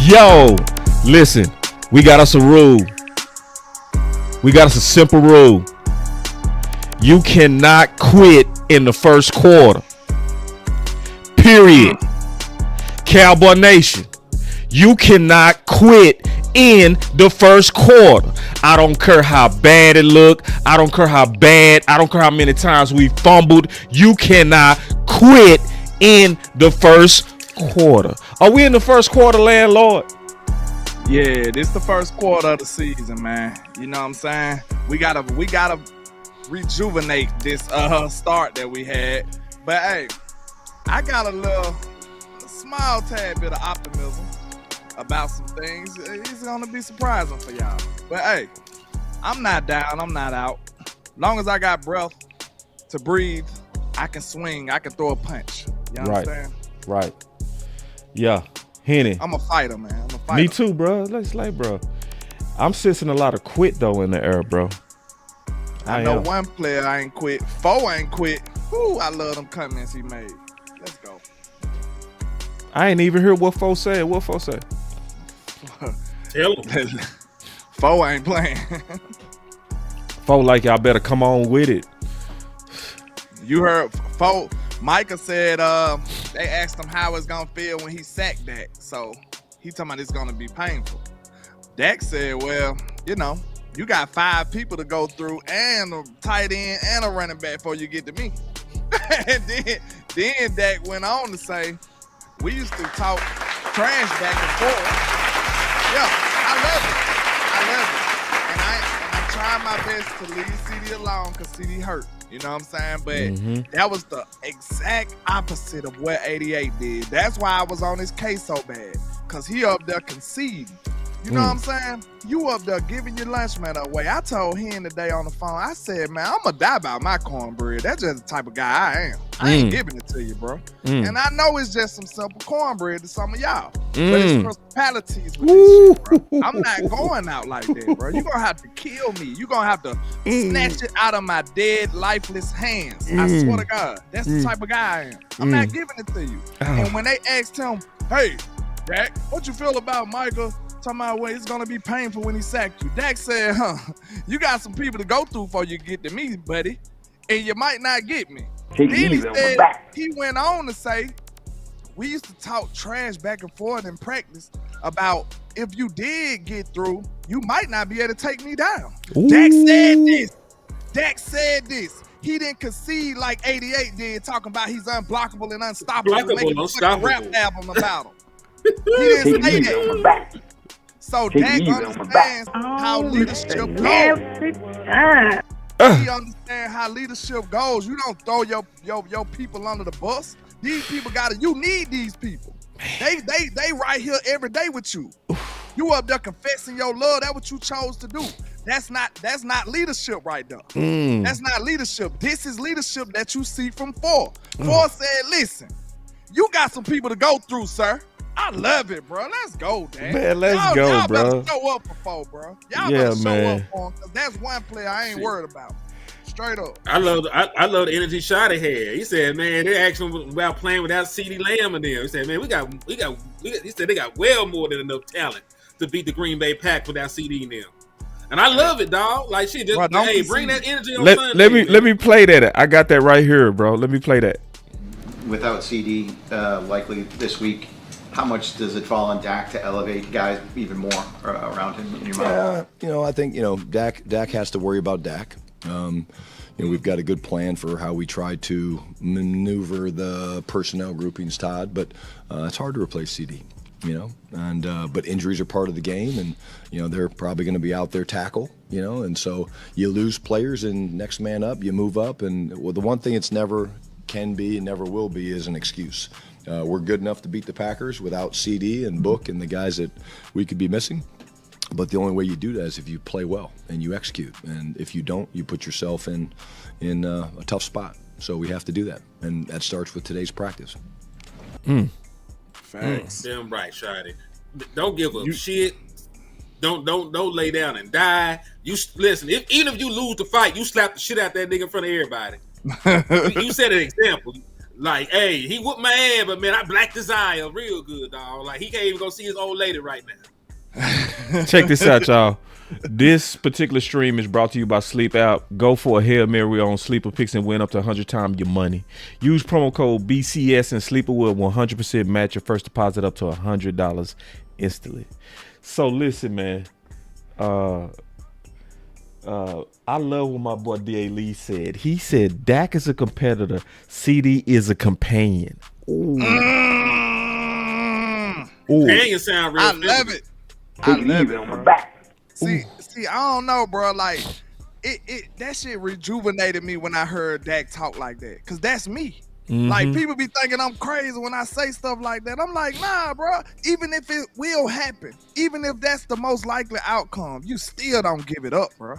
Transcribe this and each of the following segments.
Yo, listen, we got us a rule. We got us a simple rule. You cannot quit in the first quarter. Period. Cowboy Nation, you cannot quit in the first quarter. I don't care how bad it looked. I don't care how many times we fumbled. You cannot quit in the first quarter. Are we in the first quarter, Landlord? Yeah, this is the first quarter of the season, man. You know what I'm saying? We gotta rejuvenate this start that we had. But hey, I got a small tad bit of optimism about some things. It's gonna be surprising for y'all. But hey, I'm not down, I'm not out. Long as I got breath to breathe, I can swing, I can throw a punch. You know what I'm saying? Right. Yeah. Henny. I'm a fighter, man. I'm a fighter. Me too, bro. Bro. I'm sensing a lot of quit though in the air, bro. I know one player I ain't quit. Foe ain't quit. Whoo, I love them comments he made. Let's go. I ain't even hear what Foe said. What Foe said? Tell him. Foe ain't playing. Foe like y'all better come on with it. You heard Foe. Micah said they asked him how it's gonna feel when he sacked Dak. So he talking about it's gonna be painful. Dak said, well, you know, you got 5 people to go through and a tight end and a running back before you get to me. And then Dak went on to say, we used to talk trash back and forth. Yeah, I love it. And I'm trying my best to leave CD alone because CD hurt. You know what I'm saying? But that was the exact opposite of what 88 did. That's why I was on his case so bad. Because he up there conceding. You know what I'm saying? You up there giving your lunch money away. I told him today on the phone, I said, man, I'm going to die about my cornbread. That's just the type of guy I am. I ain't giving it to you, bro. And I know it's just some simple cornbread to some of y'all. But it's principalities with this shit, bro. I'm not going out like that, bro. You're going to have to kill me. You're going to have to snatch it out of my dead, lifeless hands. I swear to God. That's the type of guy I am. I'm not giving it to you. And when they asked him, hey, Dak, what you feel about Micah? Talking about it's gonna be painful when he sacked you. Dak said, you got some people to go through before you get to me, buddy, and you might not get me. Then he went on to say, we used to talk trash back and forth in practice about if you did get through, you might not be able to take me down. Ooh. Dak said this. He didn't concede like 88 did, talking about he's unblockable and unstoppable. Making a rap album about him. He didn't say that. So Dak understands how leadership goes. He understands how leadership goes. You don't throw your people under the bus. These people you need these people. They right here every day with you. You up there confessing your love. That's what you chose to do. That's not leadership right there. That's not leadership. This is leadership that you see from Four. Four said, listen, you got some people to go through, sir. I love it, bro. Let's go, Dad. Man, let's go, y'all bro. Y'all better show up for Four, bro. Y'all better show up for him, because that's one player I ain't worried about. Straight up. I love the energy Shotty had. He said, man, they asked him about playing without CD Lamb and them. He said, man, we got. He said they got well more than enough talent to beat the Green Bay Pack without CD and them. And I love it, dog. Like shit, just bro, bring that energy on Sunday. Let me play that. I got that right here, bro. Let me play that. Without CD, likely this week, how much does it fall on Dak to elevate guys even more around him in your mind? I think Dak has to worry about Dak. We've got a good plan for how we try to maneuver the personnel groupings, Todd, but it's hard to replace CD. But injuries are part of the game, and they're probably going to be out there tackle, and so you lose players, and next man up, you move up, and the one thing it's never can be and never will be is an excuse. We're good enough to beat the Packers without CD and Book and the guys that we could be missing. But the only way you do that is if you play well and you execute. And if you don't, you put yourself in a tough spot. So we have to do that. And that starts with today's practice. Thanks. Damn right, Shotty. Don't give a shit. Don't lay down and die. You listen, even if you lose the fight, you slap the shit out that nigga in front of everybody. You set an example. Like, hey, he whooped my ass, but man, I blacked his eye up real good, dog. Like, he can't even go see his old lady right now. Check this out, y'all. This particular stream is brought to you by Sleep App. Go for a Hail Mary on Sleeper Picks and win up to 100 times your money. Use promo code BCS and Sleeper will 100% match your first deposit up to $100 instantly. So listen, man. I love what my boy D.A. Lee said. He said Dak is a competitor. CD is a companion. Ooh. Companion sound real. I love it. I love it, bro. See, I don't know, bro. Like, it that shit rejuvenated me when I heard Dak talk like that. Cause that's me. Mm-hmm. Like, people be thinking I'm crazy when I say stuff like that. I'm like, nah, bro. Even if it will happen, even if that's the most likely outcome, you still don't give it up, bro.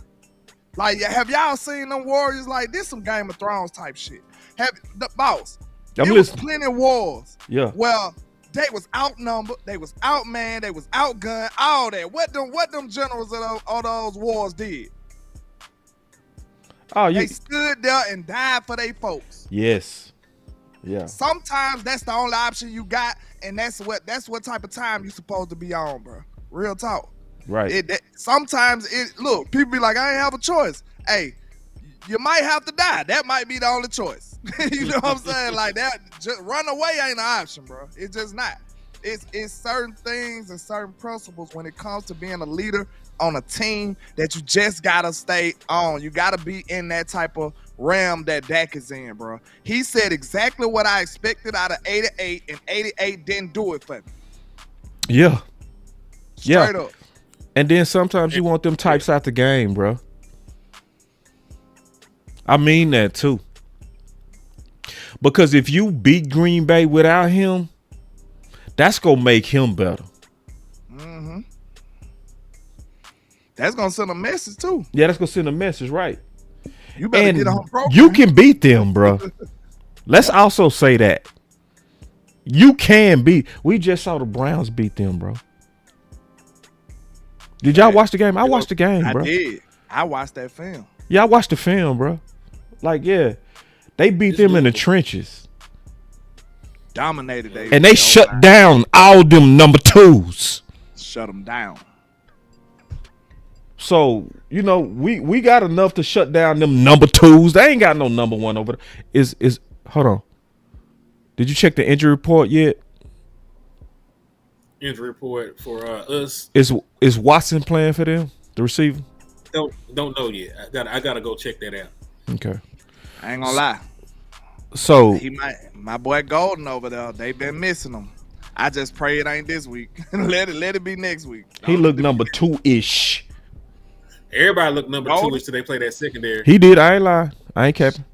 Like, have y'all seen them Warriors? Like, this some Game of Thrones type shit. Have the boss? I'm there listening. was plenty of wars. Yeah. Well, they was outnumbered, they was outmanned, they was outgunned, all that. What them generals of all those wars did? Oh, They stood there and died for their folks. Yes. Yeah. Sometimes that's the only option you got, and that's what type of time you supposed to be on, bro. Real talk. Right. Sometimes look, people be like, I ain't have a choice. Hey, you might have to die. That might be the only choice. You know what I'm saying? Like that, just run away ain't an option, bro. It's just not. It's certain things and certain principles when it comes to being a leader on a team that you just gotta stay on. You gotta be in that type of realm that Dak is in, bro. He said exactly what I expected out of 88, and 88 didn't do it for me. Yeah. Straight up. And then sometimes you want them types out the game, bro. I mean that too. Because if you beat Green Bay without him, that's gonna make him better. Mm-hmm. That's gonna send a message too. Yeah, that's gonna send a message, right? You better And get on program. you can beat them, bro. Let's also say that. You can beat. We just saw the Browns beat them, bro. Did y'all watch the game? I watched the game, bro. I did. I watched that film. Yeah, I watched the film, bro. Like, yeah. They beat them in the trenches. Dominated they. And they shut down all them number twos. Shut them down. So, you know, we got enough to shut down them number twos. They ain't got no number one over there. Hold on. Did you check the injury report yet? Injury report for us. Is Watson playing for them, the receiver? Don't know yet. I gotta go check that out. Okay. I ain't gonna lie. So My boy Golden over there, they been missing him. I just pray it ain't this week. let it be next week. he looked number 2-ish. Everybody looked number 2-ish till they play that secondary. He did. I ain't lying. I ain't capping.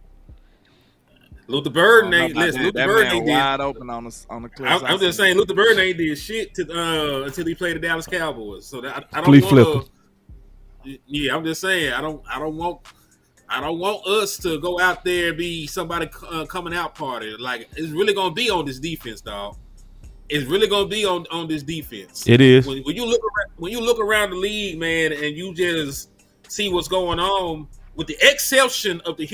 Luther Burden ain't listen. Luther Burden ain't wide did. Open on the cliff. I'm just saying, Luther Burden ain't did shit until he played the Dallas Cowboys. So I don't Flea want flipper. to. Yeah, I'm just saying, I don't want us to go out there and be somebody coming out party. Like, it's really gonna be on this defense, dog. It's really gonna be on this defense. It is. When you look around the league, man, and you just see what's going on, with the exception of the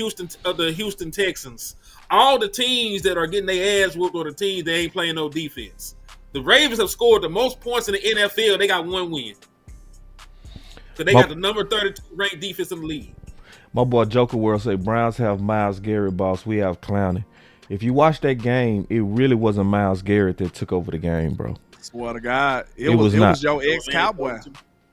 Houston Texans, all the teams that are getting their ass whooped are the teams that ain't playing no defense. The Ravens have scored the most points in the NFL. They got one win. So they got the number 32 ranked defense in the league. My boy Joker World say Browns have Myles Garrett, boss. We have Clowney. If you watch that game, it really wasn't Myles Garrett that took over the game, bro. Swear to God, it was not. was your ex-Cowboy.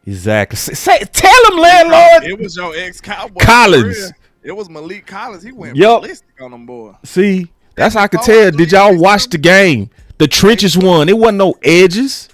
Exactly. Tell him, landlord. It was your ex-Cowboy. Collins. It was Malik Collins. He went Yup. ballistic on them boy. See, that's how I could tell. Did y'all watch the game? The trenches won. It wasn't no edges.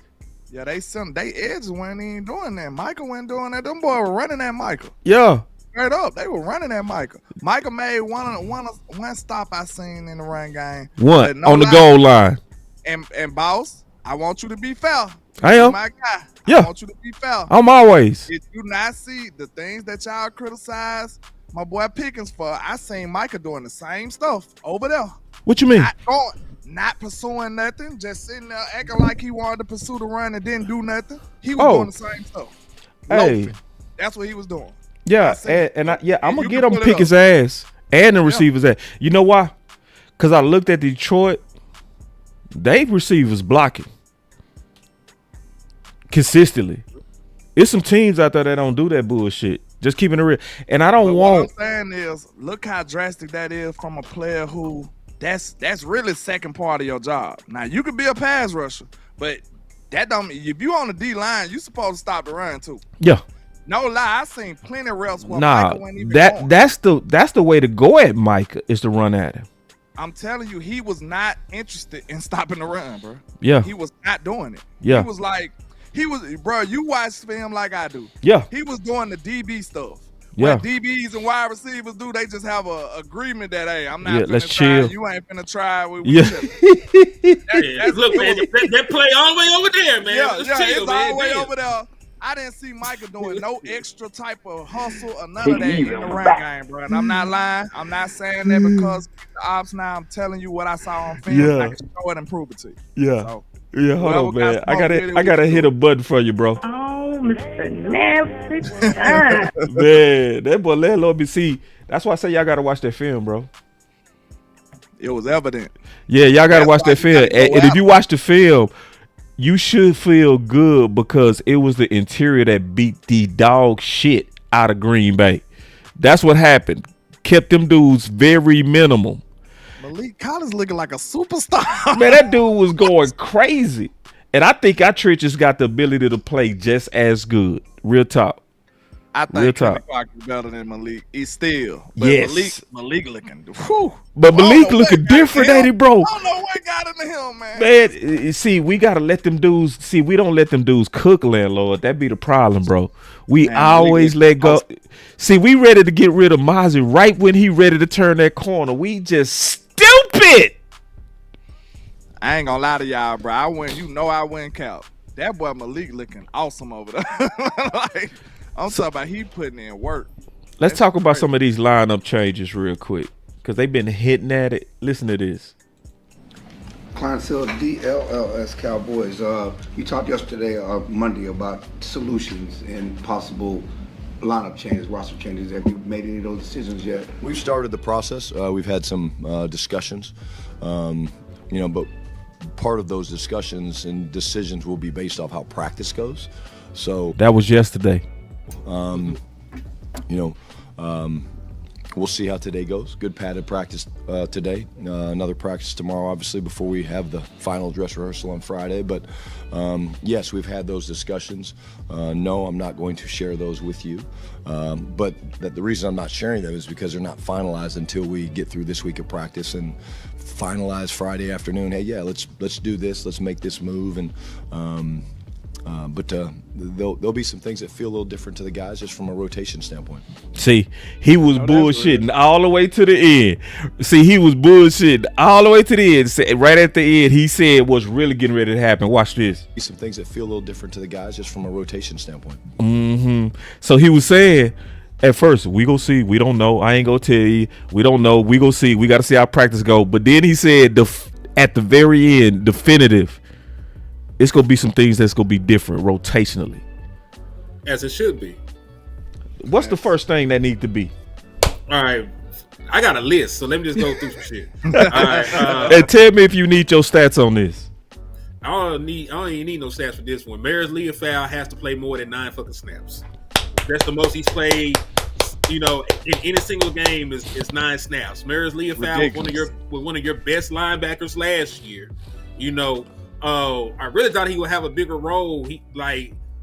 Yeah, they edges weren't even doing that. Michael wasn't doing that. Them boys were running at Michael. Yeah. Straight up, they were running at Michael. Michael made one stop I seen in the run game. One No on the lie. goal line. And boss, I want you to be fair. I am. My guy. Yeah. I want you to be fair. I'm always. Did you not see the things that y'all criticize my boy Pickens for? I seen Micah doing the same stuff over there. What you mean? Not pursuing nothing, just sitting there acting like he wanted to pursue the run and didn't do nothing. He was doing the same stuff. Hey. Loafing. That's what he was doing. Yeah, I'm gonna You get can him put it pick his ass and the receiver's ass. You know why? Because I looked at Detroit, they receivers blocking consistently. It's some teams out there that don't do that bullshit. Just keeping it real. And I don't want. What I'm saying is, look how drastic that is from a player who that's really second part of your job. Now you could be a pass rusher, but that don't. If you on the D line, you supposed to stop the run too. Yeah. No lie, I seen plenty of reps where Nah, Micah wasn't even going. that's the way to go at Micah is to run at him. I'm telling you, he was not interested in stopping the run, bro. Yeah. He was not doing it. Yeah. He was like, bro, you watch film like I do. Yeah. He was doing the DB stuff. Yeah. What DBs and wide receivers do, they just have a agreement that, hey, I'm not finna let's try. chill. You ain't finna try. We Yeah. Look, man, that play all the way over there, man. Yeah, Let's yeah, chill, it's man. all the way Damn. over there. I didn't see Micah doing no extra type of hustle or none of that in the run game, bro. And I'm not lying. I'm not saying that because the ops now. I'm telling you what I saw on film. Yeah. I can show it and prove it to you. Yeah. So, Yeah, hold on, whoever man. got I smoke with it, gotta we hit do a button for you, bro. Oh, Mr. Nasty. Man, that boy Landlord be see. That's why I say y'all gotta watch that film, bro. it was evident. Yeah, y'all gotta That's watch why that you film. gotta go And if out. you watch the film, you should feel good because it was the interior that beat the dog shit out of Green Bay. That's what happened. Kept them dudes very minimal. Malik Collins looking like a superstar. Man, that dude was going crazy. And I think our trenches got the ability to play just as good. Real talk. I Real think talk. Kenny Clark is better than Malik. He's still. But Yes. Malik looking. Whew. But I don't Malik know looking what got different, him. ain't he, bro? I don't know what got into him, man. Man, see, we gotta let them dudes. See, we don't let them dudes cook, Landlord. That be the problem, bro. We Man, always Malik let go. See, we ready to get rid of Mozzie right when he ready to turn that corner. We just stupid. I ain't gonna lie to y'all, bro. I win count. That boy Malik looking awesome over there. Like, I'm talking about he putting in work. Let's That's talk about crazy. some of these lineup changes real quick because they've been hitting at it. Listen to this. Clientele DLLS Cowboys. You talked yesterday, Monday, about solutions and possible lineup changes, roster changes. Have you made any of those decisions yet? We've started the process. We've had some discussions, but part of those discussions and decisions will be based off how practice goes. So, That was yesterday. we'll see how today goes. Good padded practice today. Another practice tomorrow, obviously, before we have the final dress rehearsal on Friday. But yes, we've had those discussions. No, I'm not going to share those with you. But the reason I'm not sharing them is because they're not finalized until we get through this week of practice and finalize Friday afternoon. Hey, yeah, let's do this. Let's make this move. And but there'll be some things that feel a little different to the guys just from a rotation standpoint. See, he was bullshitting all the way to the end. See, he was bullshitting all the way to the end. Right at the end, he said what's really getting ready to happen. Watch this. Some things that feel a little different to the guys just from a rotation standpoint. So he was saying, at first, we go see. We don't know. I ain't gonna tell you. We don't know. We go see. We got to see how practice go. But then he said, at the very end, definitive, it's gonna be some things that's gonna be different rotationally. As it should be. What's the first thing that need to be? All right. I got a list, so let me just go through some shit. All right. And tell me if you need your stats on this. I don't even need no stats for this one. Maris Leofow has to play more than 9 fucking snaps. That's the most he's played, in any single game is 9 snaps. Maris Leofow was one of your best linebackers last year. I really thought he would have a bigger role.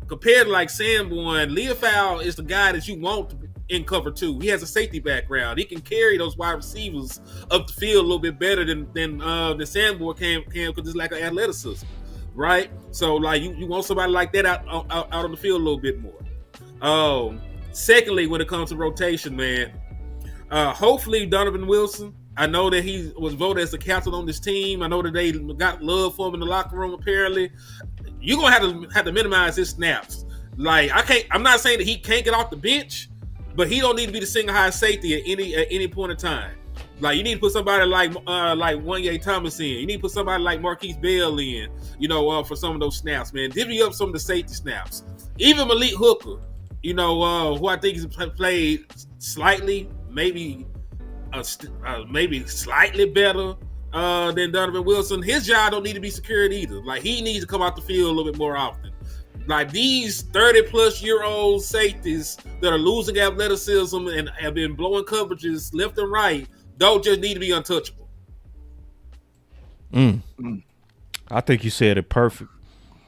Compared to Sanborn, Leofow is the guy that you want in cover 2. He has a safety background. He can carry those wide receivers up the field a little bit better than Sanborn can because it's like an athleticism, right? So you want somebody like that out on the field a little bit more. Secondly, when it comes to rotation, man, hopefully Donovan Wilson. I know that he was voted as the captain on this team. I know that they got love for him in the locker room. Apparently, you're gonna have to minimize his snaps. I'm not saying that he can't get off the bench, but he don't need to be the single high safety at any point in time. You need to put somebody like Wanye Thomas in. You need to put somebody like Marquise Bell in. For some of those snaps, man. Divvy up some of the safety snaps. Even Malik Hooker, who I think has played slightly, maybe slightly better than Donovan Wilson. His job don't need to be secured either. Like, he needs to come out the field a little bit more often. Like, these 30-plus-year-old safeties that are losing athleticism and have been blowing coverages left and right don't just need to be untouchable. I think you said it perfect.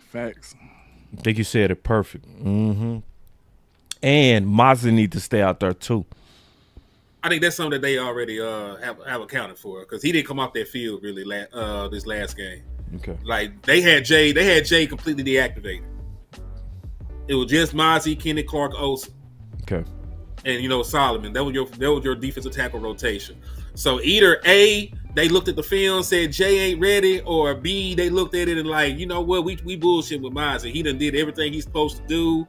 Facts. I think you said it perfect. Mm-hmm. And Mazza need to stay out there too. I think that's something that they already have accounted for, because he didn't come off that field really this last game. Okay. Like, they had Jay completely deactivated. It was just Mozzie, Kenny Clark, Olsen. Okay. And Solomon. That was your defensive tackle rotation. So either A, they looked at the film, said Jay ain't ready, or B, they looked at it and like, you know what, we bullshit with Mozzie. He done did everything he's supposed to do.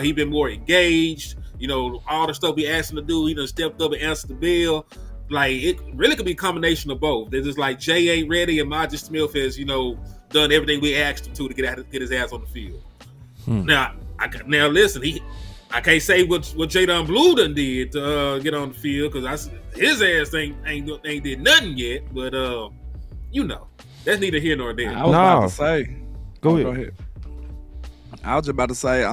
He been more engaged. All the stuff we asked him to do, he done stepped up and answered the bell. Like, it really could be a combination of both. They're just like, Jay ain't ready, and Mozzie Smith has, done everything we asked him to get his ass on the field. Now listen, I can't say what Jadon Blue done did to get on the field, because his ass ain't did nothing yet. But that's neither here nor there. I was about to say. Go ahead. I was just about to say,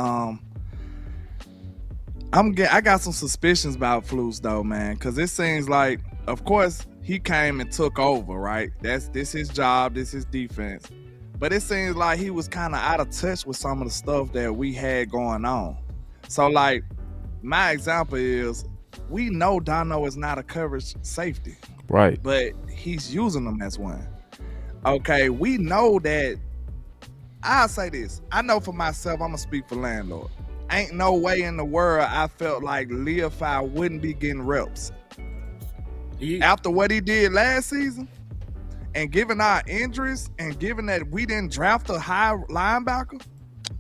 I got some suspicions about Flus though, man, because it seems like, of course, he came and took over, right? This his job, this his defense. But it seems like he was kind of out of touch with some of the stuff that we had going on. So, like, my example is, we know Dono is not a coverage safety. Right. But he's using them as one. Okay, we know that. I'll say this. I know for myself, I'm going to speak for Landlord. Ain't no way in the world I felt like Leofy wouldn't be getting reps. After what he did last season, and given our injuries, and given that we didn't draft a high linebacker,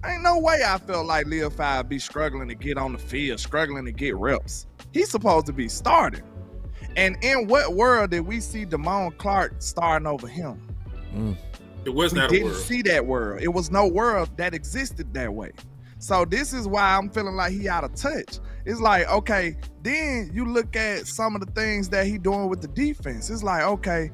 ain't no way I felt like Leofy would be struggling to get on the field, struggling to get reps. He's supposed to be starting. And in what world did we see Damone Clark starting over him? It was not a world. We didn't see that world. It was no world that existed that way. So this is why I'm feeling like he out of touch. It's like, okay, then you look at some of the things that he doing with the defense. It's like, okay,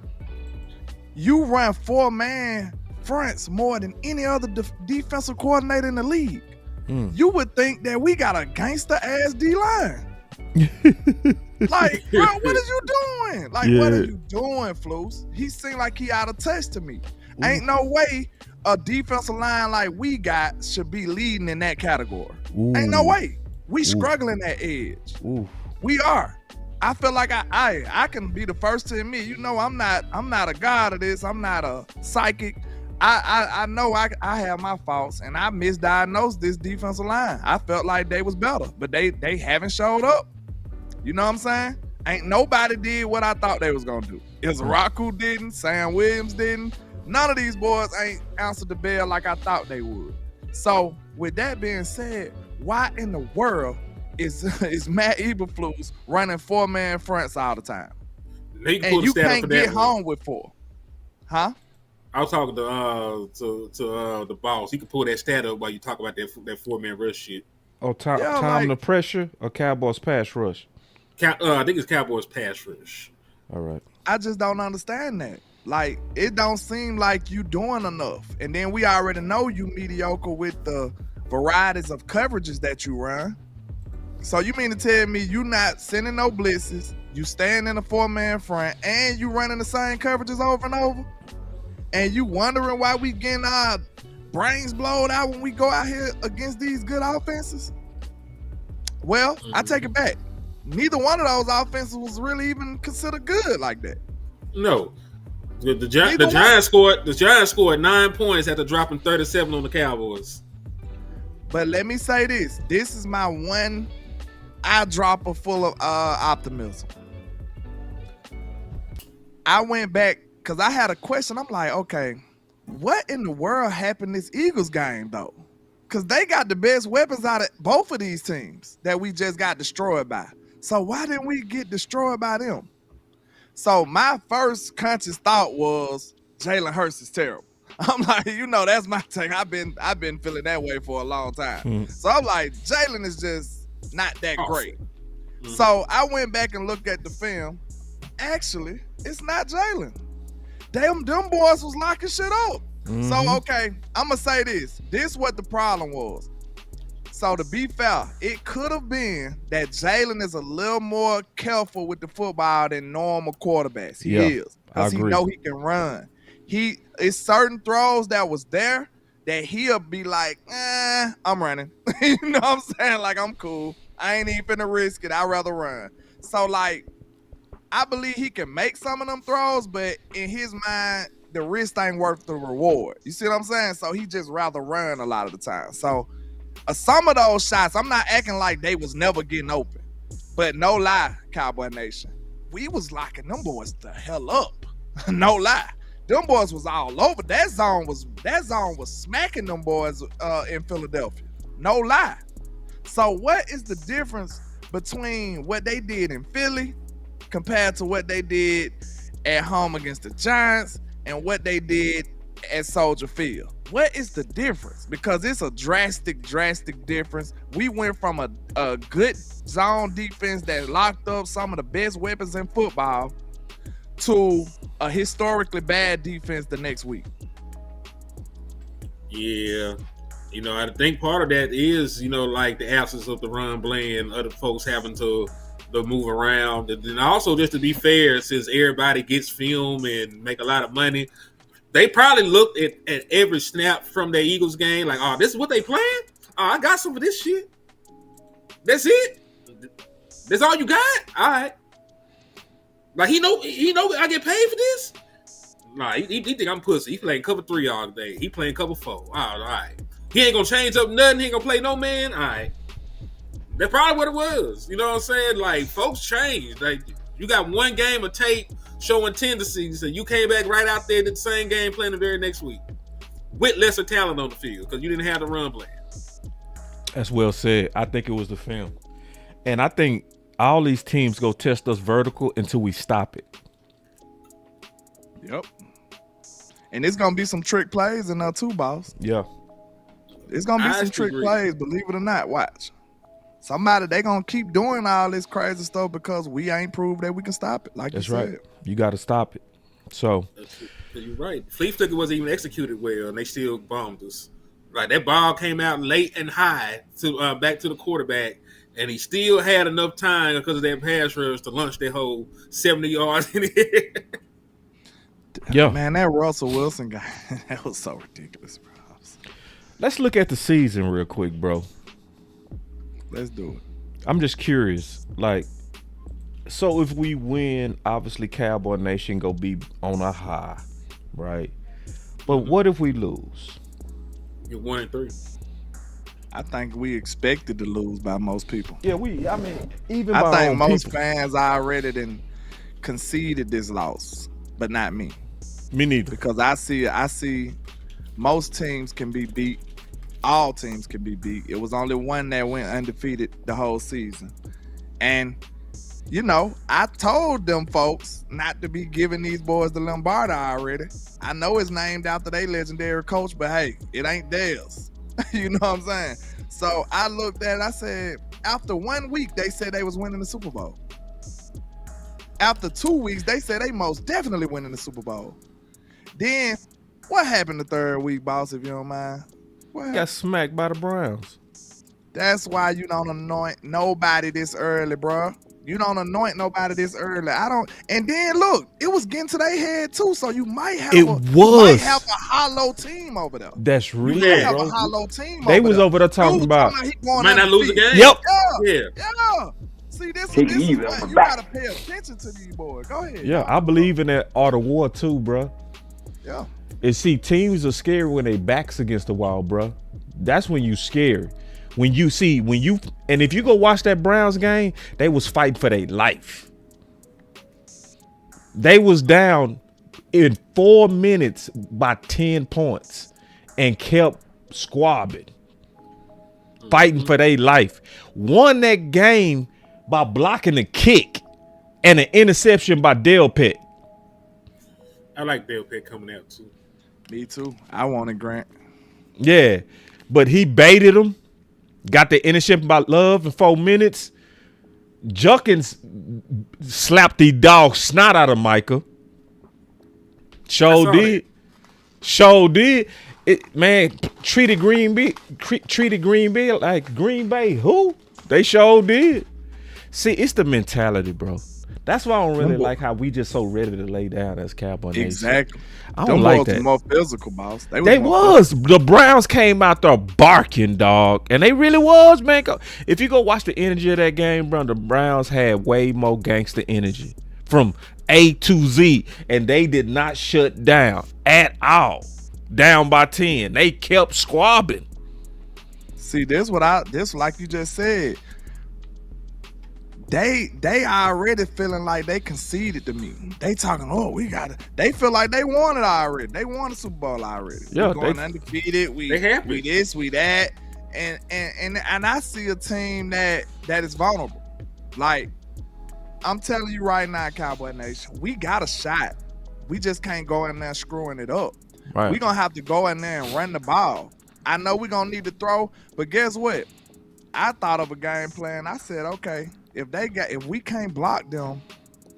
you run 4-man fronts more than any other defensive coordinator in the league. You would think that we got a gangster-ass D-line. Like, bro, what are you doing? Like, what are you doing, Flus? He seemed like he out of touch to me. Ain't no way a defensive line like we got should be leading in that category. Ain't no way. We struggling at edge. We are. I feel like I can be the first to admit, I'm not a god of this. I'm not a psychic. I know I have my faults, and I misdiagnosed this defensive line. I felt like they was better, but they haven't showed up. You know what I'm saying? Ain't nobody did what I thought they was gonna do. Izaraku didn't, Sam Williams didn't. None of these boys ain't answered the bell like I thought they would. So with that being said, why in the world is Matt Eberflus running 4-man fronts all the time? And you can't get home with 4. Huh? I was talking to the boss. He could pull that stat up while you talk about that 4-man rush shit. Oh, time the pressure or Cowboys pass rush? I think it's Cowboys pass rush. All right. I just don't understand that. Like, it don't seem like you doing enough. And then we already know you mediocre with the varieties of coverages that you run. So you mean to tell me you not sending no blitzes, you staying in a 4-man front, and you running the same coverages over and over? And you wondering why we getting our brains blowed out when we go out here against these good offenses? Well, I take it back. Neither one of those offenses was really even considered good like that. No. The Giants scored 9 points after dropping 37 on the Cowboys. But let me say this. This is my one eyedropper full of optimism. I went back because I had a question. I'm like, okay, what in the world happened this Eagles game, though? Because they got the best weapons out of both of these teams that we just got destroyed by. So why didn't we get destroyed by them? So my first conscious thought was Jalen Hurts is terrible. I'm like, that's my take. I've been feeling that way for a long time. So I'm like, Jalen is just not that great. So I went back and looked at the film. Actually, it's not Jalen. them boys was locking shit up. So, okay, I'm going to say this. This what the problem was. So, to be fair, it could have been that Jalen is a little more careful with the football than normal quarterbacks. He is. Because he know he can run. It's certain throws that was there that he'll be like, I'm running. You know what I'm saying? Like, I'm cool. I ain't even finna risk it. I'd rather run. So, like, I believe he can make some of them throws, but in his mind, the risk ain't worth the reward. You see what I'm saying? So, he just rather run a lot of the time. So, some of those shots, I'm not acting like they was never getting open. But no lie, Cowboy Nation, we was locking them boys the hell up. No lie. Them boys was all over. That zone was smacking them boys in Philadelphia. No lie. So what is the difference between what they did in Philly compared to what they did at home against the Giants and what they did at Soldier Field? What is the difference? Because it's a drastic difference. We went from a good zone defense that locked up some of the best weapons in football to a historically bad defense the next week. Yeah. I think part of that is, like the absence of the run blend, other folks having to move around. And then also, just to be fair, since everybody gets film and make a lot of money, they probably looked at every snap from their Eagles game like, oh, this is what they playing? Oh, I got some of this shit. That's it? That's all you got? All right. Like, he know I get paid for this? Nah, he think I'm pussy. He playing cover 3 all day. He playing cover 4. All right. He ain't gonna change up nothing. He ain't gonna play no man. All right. That's probably what it was. You know what I'm saying? Like, folks change. Like, you got one game of tape showing tendencies, and you came back right out there to the same game playing the very next week with lesser talent on the field because you didn't have the run plan. That's well said. I think it was the film. And I think all these teams go test us vertical until we stop it. Yep. And it's gonna be some trick plays in there too, boss. Yeah. It's gonna be some trick plays, believe it or not. Watch. They gonna keep doing all this crazy stuff because we ain't proved that we can stop it. Like that's you said. right. You got to stop it. So you're right. Flea Flicker wasn't even executed well, and they still bombed us. Like, that ball came out late and high to back to the quarterback, and he still had enough time because of that pass rush to launch that whole 70 yards in the air. Yeah, man, that Russell Wilson guy, that was so ridiculous, bro. Let's look at the season real quick, bro. Let's do it. I'm just curious, like, so if we win, obviously Cowboy Nation go be on a high, right? But what if we lose? You're 1-3. I think we expected to lose by most people. Yeah, I mean, even I by think most people. fans already done conceded this loss, but not me. Me neither. Because I see most teams can be beat. All teams can be beat. It was only one that went undefeated the whole season. And, I told them folks not to be giving these boys the Lombardi already. I know it's named after their legendary coach, but hey, it ain't theirs. You know what I'm saying? So I looked at it, I said, after 1 week, they said they was winning the Super Bowl. After 2 weeks, they said they most definitely winning the Super Bowl. Then, what happened the third week, boss, if you don't mind? Got smacked by the Browns. That's why you don't anoint nobody this early, bro. You don't anoint nobody this early. And then look, it was getting to their head too. So you might have a hollow team over there. That's real. You might have a hollow team. They was over there talking about might not lose a game. Yep. Yeah. See, this is what you gotta pay attention to these boys. Go ahead. Yeah, I believe in that art of war too, bro. Yeah. And see, teams are scary when they backs against the wall, bro. That's when you scared. And if you go watch that Browns game, they was fighting for their life. They was down in 4 minutes by 10 points and kept squabbing, fighting for their life. Won that game by blocking a kick and an interception by Dale Pitt. I like Dale Pitt coming out too. Me too. I wanted Grant. Yeah, but he baited him. Got the interception by Love in 4 minutes. Junkins slapped the dog snot out of Micah. Show saw did. Show did. It man treated Green Bay like Green Bay. Who? They sure did. See, it's the mentality, bro. That's why I don't really like how we just so ready to lay down as Cowboy Nation. Exactly. I don't like that. More physical, boss. They was. The Browns came out there barking, dog. And they really was, man. If you go watch the energy of that game, bro, the Browns had way more gangster energy from A to Z. And they did not shut down at all. Down by 10. They kept squabbing. See, this like you just said. They already feeling like they conceded to me. They talking, they feel like they won it already. They won the Super Bowl already. Yeah, we going undefeated. We this, we that. And I see a team that is vulnerable. Like, I'm telling you right now, Cowboy Nation, we got a shot. We just can't go in there screwing it up. Right. We're going to have to go in there and run the ball. I know we're going to need to throw, but guess what? I thought of a game plan. I said, okay, if we can't block them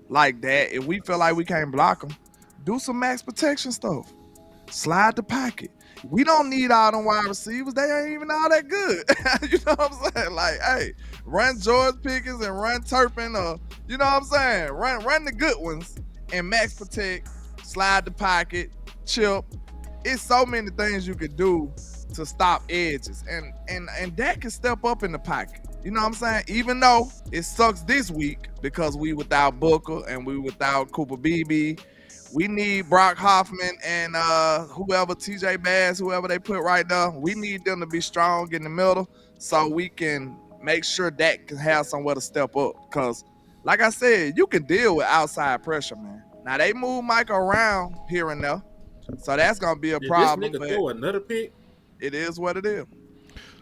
like that, if we feel like we can't block them, do some max protection stuff. Slide the pocket. We don't need all them wide receivers. They ain't even all that good. You know what I'm saying? Like, hey, run George Pickens and run Turpin, or you know what I'm saying? Run the good ones and max protect, slide the pocket, chip. It's so many things you could do to stop edges. And that can step up in the pocket. You know what I'm saying? Even though it sucks this week because we without Booker and we without Cooper Beebe. We need Brock Hoffman and whoever, TJ Bass, whoever they put right there. We need them to be strong in the middle so we can make sure Dak can have somewhere to step up. Because, like I said, you can deal with outside pressure, man. Now, they move Mike around here and there, so that's going to be a problem. This nigga throw another pick? It is what it is.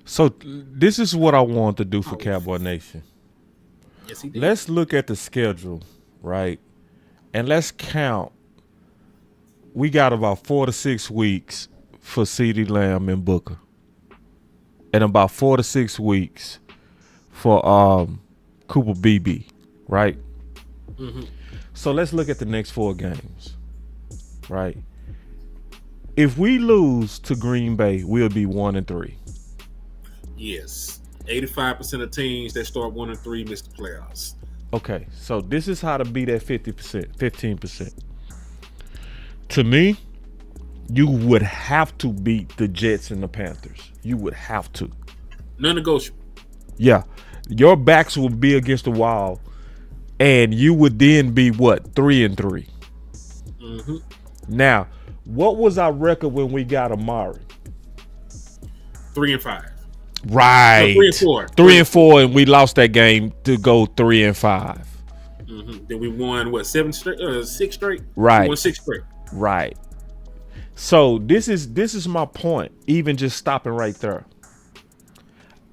So, this is what I want to do for Cowboy Nation. Yes, he did. Let's look at the schedule, right? And let's count. We got about 4 to 6 weeks for CeeDee Lamb and Booker. And about 4 to 6 weeks for Cooper Beebe, right? Mm-hmm. So let's look at the next 4 games, right? If we lose to Green Bay, we'll be 1-3. Yes. 85% of teams that start 1-3 miss the playoffs. Okay, so this is how to beat that 15%. To me, you would have to beat the Jets and the Panthers. You would have to. Non-negotiable. Yeah. Your backs will be against the wall, and you would then be, 3-3? Mm-hmm. Now, what was our record when we got Amari? 3-5. Right. No, 3-4. 3-4, and we lost that game to go 3-5. Mm-hmm. Then we won, 6 straight? Right. We won 6 straight. Right. So this is my point, even just stopping right there.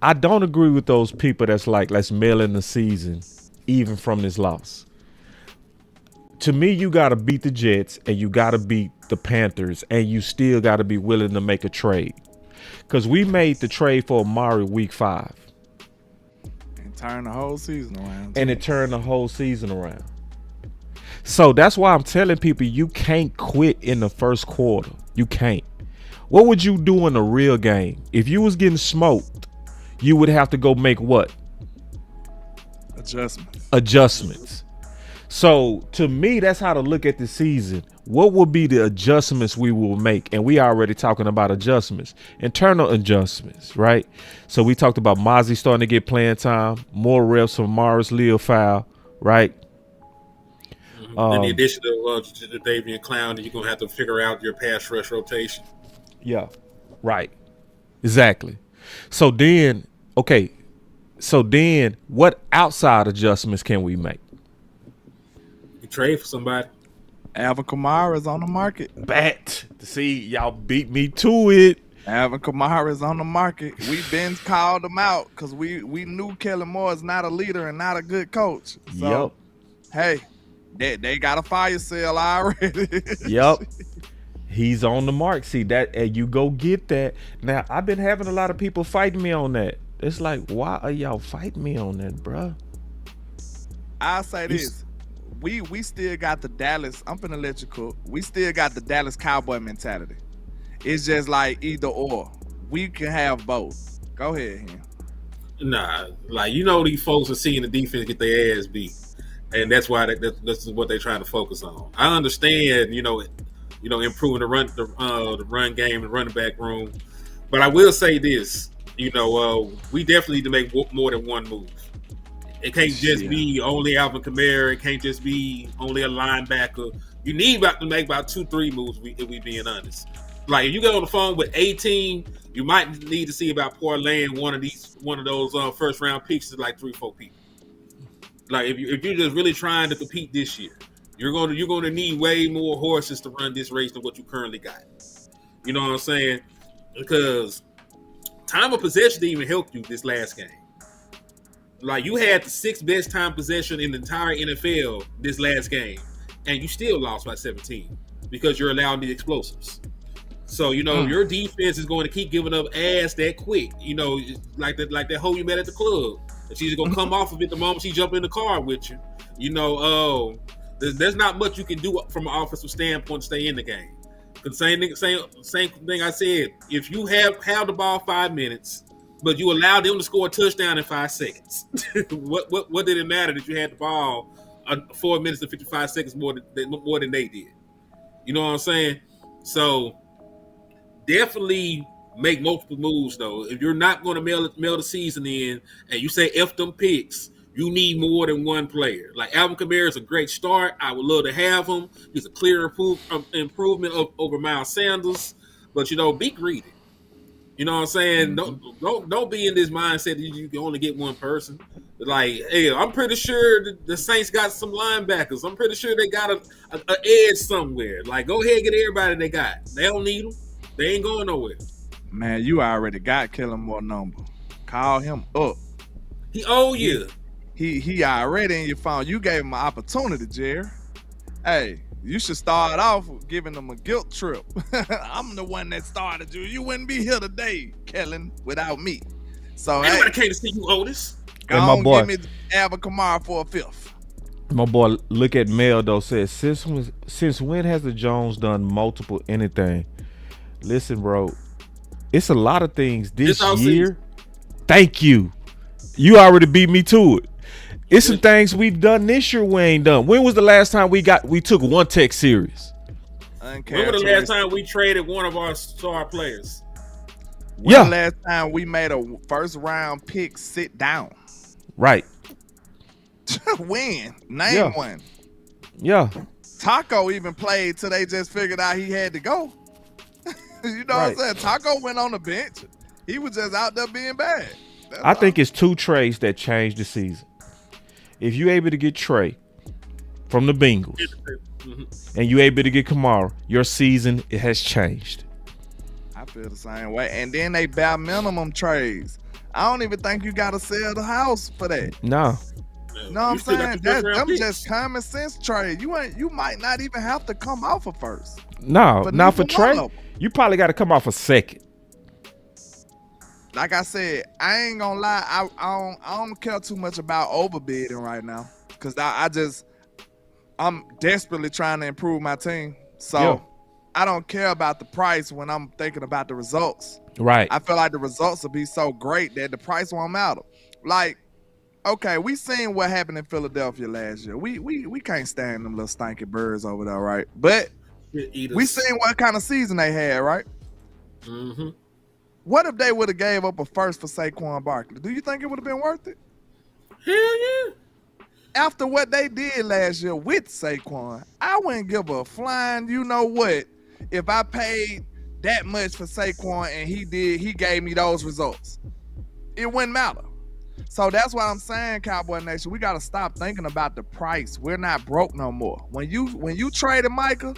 I don't agree with those people that's like, let's mail in the season, even from this loss. To me, you got to beat the Jets and you got to beat the Panthers, and you still got to be willing to make a trade. Because we made the trade for Amari week 5. And turn the whole season around. And it turned the whole season around. So that's why I'm telling people you can't quit in the first quarter. You can't. What would you do in a real game? If you was getting smoked, you would have to go make what? Adjustments. So to me, that's how to look at the season. What would be the adjustments we will make? And we already talking about adjustments, internal adjustments, right? So we talked about Mozzie starting to get playing time, more reps from Morris Leal-Fowl, right? In addition to the Davian Clown, you're going to have to figure out your pass rush rotation. Yeah, right. Exactly. So then, what outside adjustments can we make? You trade for somebody. Alvin Kamara is on the market. Bet. See, y'all beat me to it. Alvin Kamara is on the market. We've been called him out because we knew Kellen Moore is not a leader and not a good coach. So, hey, they got a fire sale already. Yep. He's on the mark. See that, and you go get that. Now, I've been having a lot of people fighting me on that. It's like, why are y'all fighting me on that, bruh? I'll say this. we still got the Dallas. I'm finna let you cook. We still got the Dallas Cowboy mentality. It's just like either or. We can have both. Go ahead, Hen. Nah, like these folks are seeing the defense get their ass beat, and that's why that's what they're trying to focus on. I understand, improving the run game and running back room, but I will say this, we definitely need to make more than one move. It can't just be only Alvin Kamara. It can't just be only a linebacker. You need to make about 2-3 moves. If we being honest, like if you get on the phone with a team, you might need to see about parlaying one of those first round picks to like 3-4 people. Like if you're just really trying to compete this year, you're going to need way more horses to run this race than what you currently got. You know what I'm saying? Because time of possession didn't even help you this last game. Like you had the 6th best time possession in the entire NFL this last game, and you still lost by 17 because you're allowing the explosives. So your defense is going to keep giving up ass that quick. Like that hoe you met at the club, and she's gonna come off of it the moment she jump in the car with you. There's not much you can do from an offensive standpoint to stay in the game. The same thing I said. If you have the ball 5 minutes, but you allow them to score a touchdown in 5 seconds, what did it matter that you had the ball 4 minutes and 55 seconds more than they did? You know what I'm saying? So definitely make multiple moves though. If you're not going to mail the season in, and you say F them picks, you need more than one player. Like Alvin Kamara is a great start. I would love to have him. He's a clear improvement over Miles Sanders. But be greedy. You know what I'm saying? Don't be in this mindset that you can only get one person. Like, hey, I'm pretty sure the Saints got some linebackers. I'm pretty sure they got a edge somewhere. Like, go ahead and get everybody they got. They don't need them. They ain't going nowhere. Man, you already got Kellen Moore number. Call him up. He owe you. He already in your phone. You gave him an opportunity, Jerry. Hey, you should start off giving them a guilt trip. I'm the one that started you. You wouldn't be here today, Kellen, without me. So anybody came to see you, Otis. Go on, give me Alvin Kamara for a 5th. My boy, look at Mel though. Says since when has the Jones done multiple anything? Listen, bro, it's a lot of things this year. Thank you. You already beat me to it. It's some things we've done this year we ain't done. When was the last time we took one tech serious? When was the last time we traded one of our star players? When the last time we made a first round pick sit down? Right. When? Name one. Yeah. Taco even played till they just figured out he had to go. You know what I'm saying? Taco went on the bench. He was just out there being bad. I think it's 2 trades that changed the season. If you able to get Trey from the Bengals and you able to get Kamara, your season it has changed. I feel the same way. And then they bare minimum trades. I don't even think you gotta sell the house for that. No. You know what I'm saying? Them just common sense trade. You might not even have to come off a first. No, now for Trey, you probably got to come off a second. Like I said, I ain't gonna lie. I don't care too much about overbidding right now because I'm desperately trying to improve my team. So I don't care about the price when I'm thinking about the results. Right. I feel like the results will be so great that the price won't matter. Like, okay, we seen what happened in Philadelphia last year. We can't stand them little stinky birds over there, right? But we seen what kind of season they had, right? Mm-hmm. What if they would have gave up a first for Saquon Barkley? Do you think it would have been worth it? Hell yeah. After what they did last year with Saquon, I wouldn't give a flying you know what if I paid that much for Saquon and he gave me those results. It wouldn't matter. So that's what I'm saying, Cowboy Nation. We got to stop thinking about the price. We're not broke no more. When you traded Micah,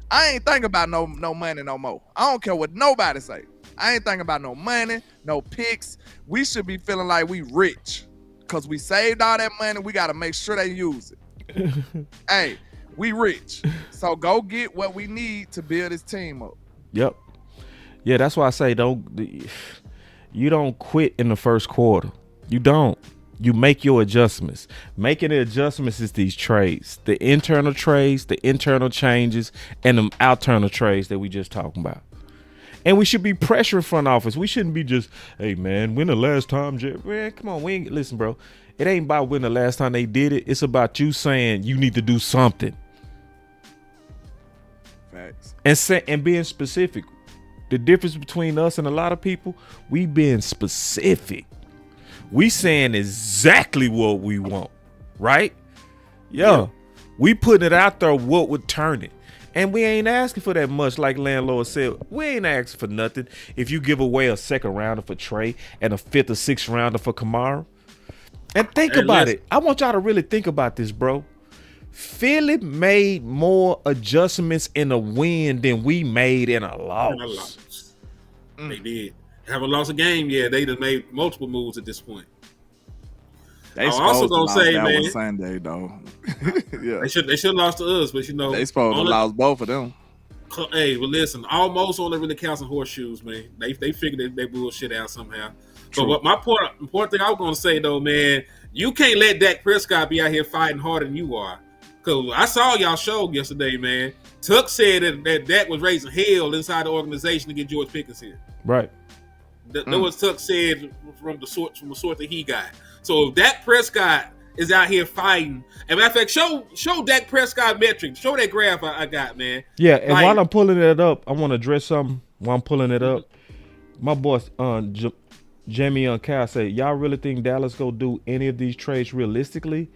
I ain't thinking about no money no more. I don't care what nobody say. I ain't thinking about no money, no picks. We should be feeling like we rich because we saved all that money. We got to make sure they use it. Hey, we rich. So go get what we need to build this team up. Yep. Yeah, that's why I say you don't quit in the first quarter. You don't. You make your adjustments. Making the adjustments is these trades, the internal trades, the internal changes, and the external trades that we just talking about. And we should be pressuring front office. We shouldn't be just, hey man, when the last time, man, come on, listen, bro. It ain't about when the last time they did it. It's about you saying you need to do something. Facts. And being specific. The difference between us and a lot of people, we being specific. We saying exactly what we want, right? Yeah. We putting it out there what would turn it. And we ain't asking for that much, like Landlord said. We ain't asking for nothing. If you give away a second rounder for Trey and a fifth or sixth rounder for Kamara. And think about it. I want y'all to really think about this, bro. Philly made more adjustments in a win than we made in a loss. They did. Haven't lost a game yet. They just made multiple moves at this point. They I'm also gonna say, that man, one Sunday though. Yeah, they should have lost to us, but you know they supposed to lost both of them. Hey, but listen, almost only really counts in horseshoes, man. They figured they bullshit out somehow. True. But what my important thing I was gonna say though, man, you can't let Dak Prescott be out here fighting harder than you are. Cause I saw y'all show yesterday, man. Tuck said that Dak was raising hell inside the organization to get George Pickens here. Right. That was Tuck said from the sort that he got. So if Dak Prescott is out here fighting, and matter of fact, show Dak Prescott metrics. Show that graph I got, man. Yeah, and while I'm pulling it up, I want to address something. While I'm pulling it up, my boss, Jamie Cal said, y'all really think Dallas go do any of these trades realistically?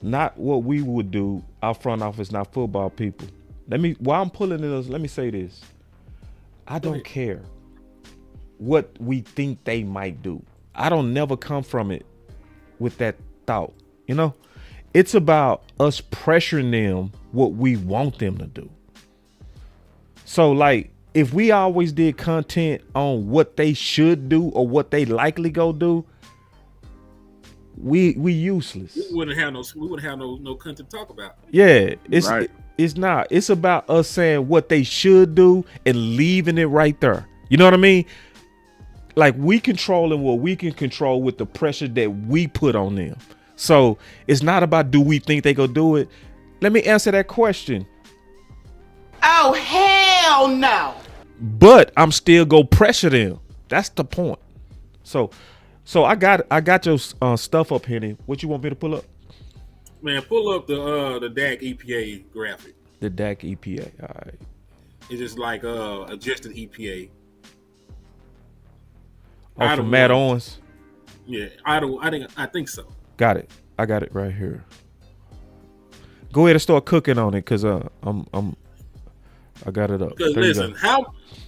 Not what we would do. Our front office, not football people. While I'm pulling it up, let me say this. I don't care what we think they might do. I don't never come from it with that thought. You know, it's about us pressuring them what we want them to do. So like, if we always did content on what they should do or what they likely go do, we useless. We wouldn't have no content to talk about. Yeah, it's right. It's not. It's about us saying what they should do and leaving it right there. You know what I mean? Like, we controlling what we can control with the pressure that we put on them. So it's not about do we think they go do it. Let me answer that question. Oh, hell no. But I'm still go pressure them. That's the point. So I got your stuff up, Henny. What you want me to pull up? Man, pull up the Dak EPA graphic. The Dak EPA. All right. It's just like adjusted EPA. Oh, from Matt Owens. Yeah, I think so. Got it. I got it right here. Go ahead and start cooking on it, cause I got it up. Because listen,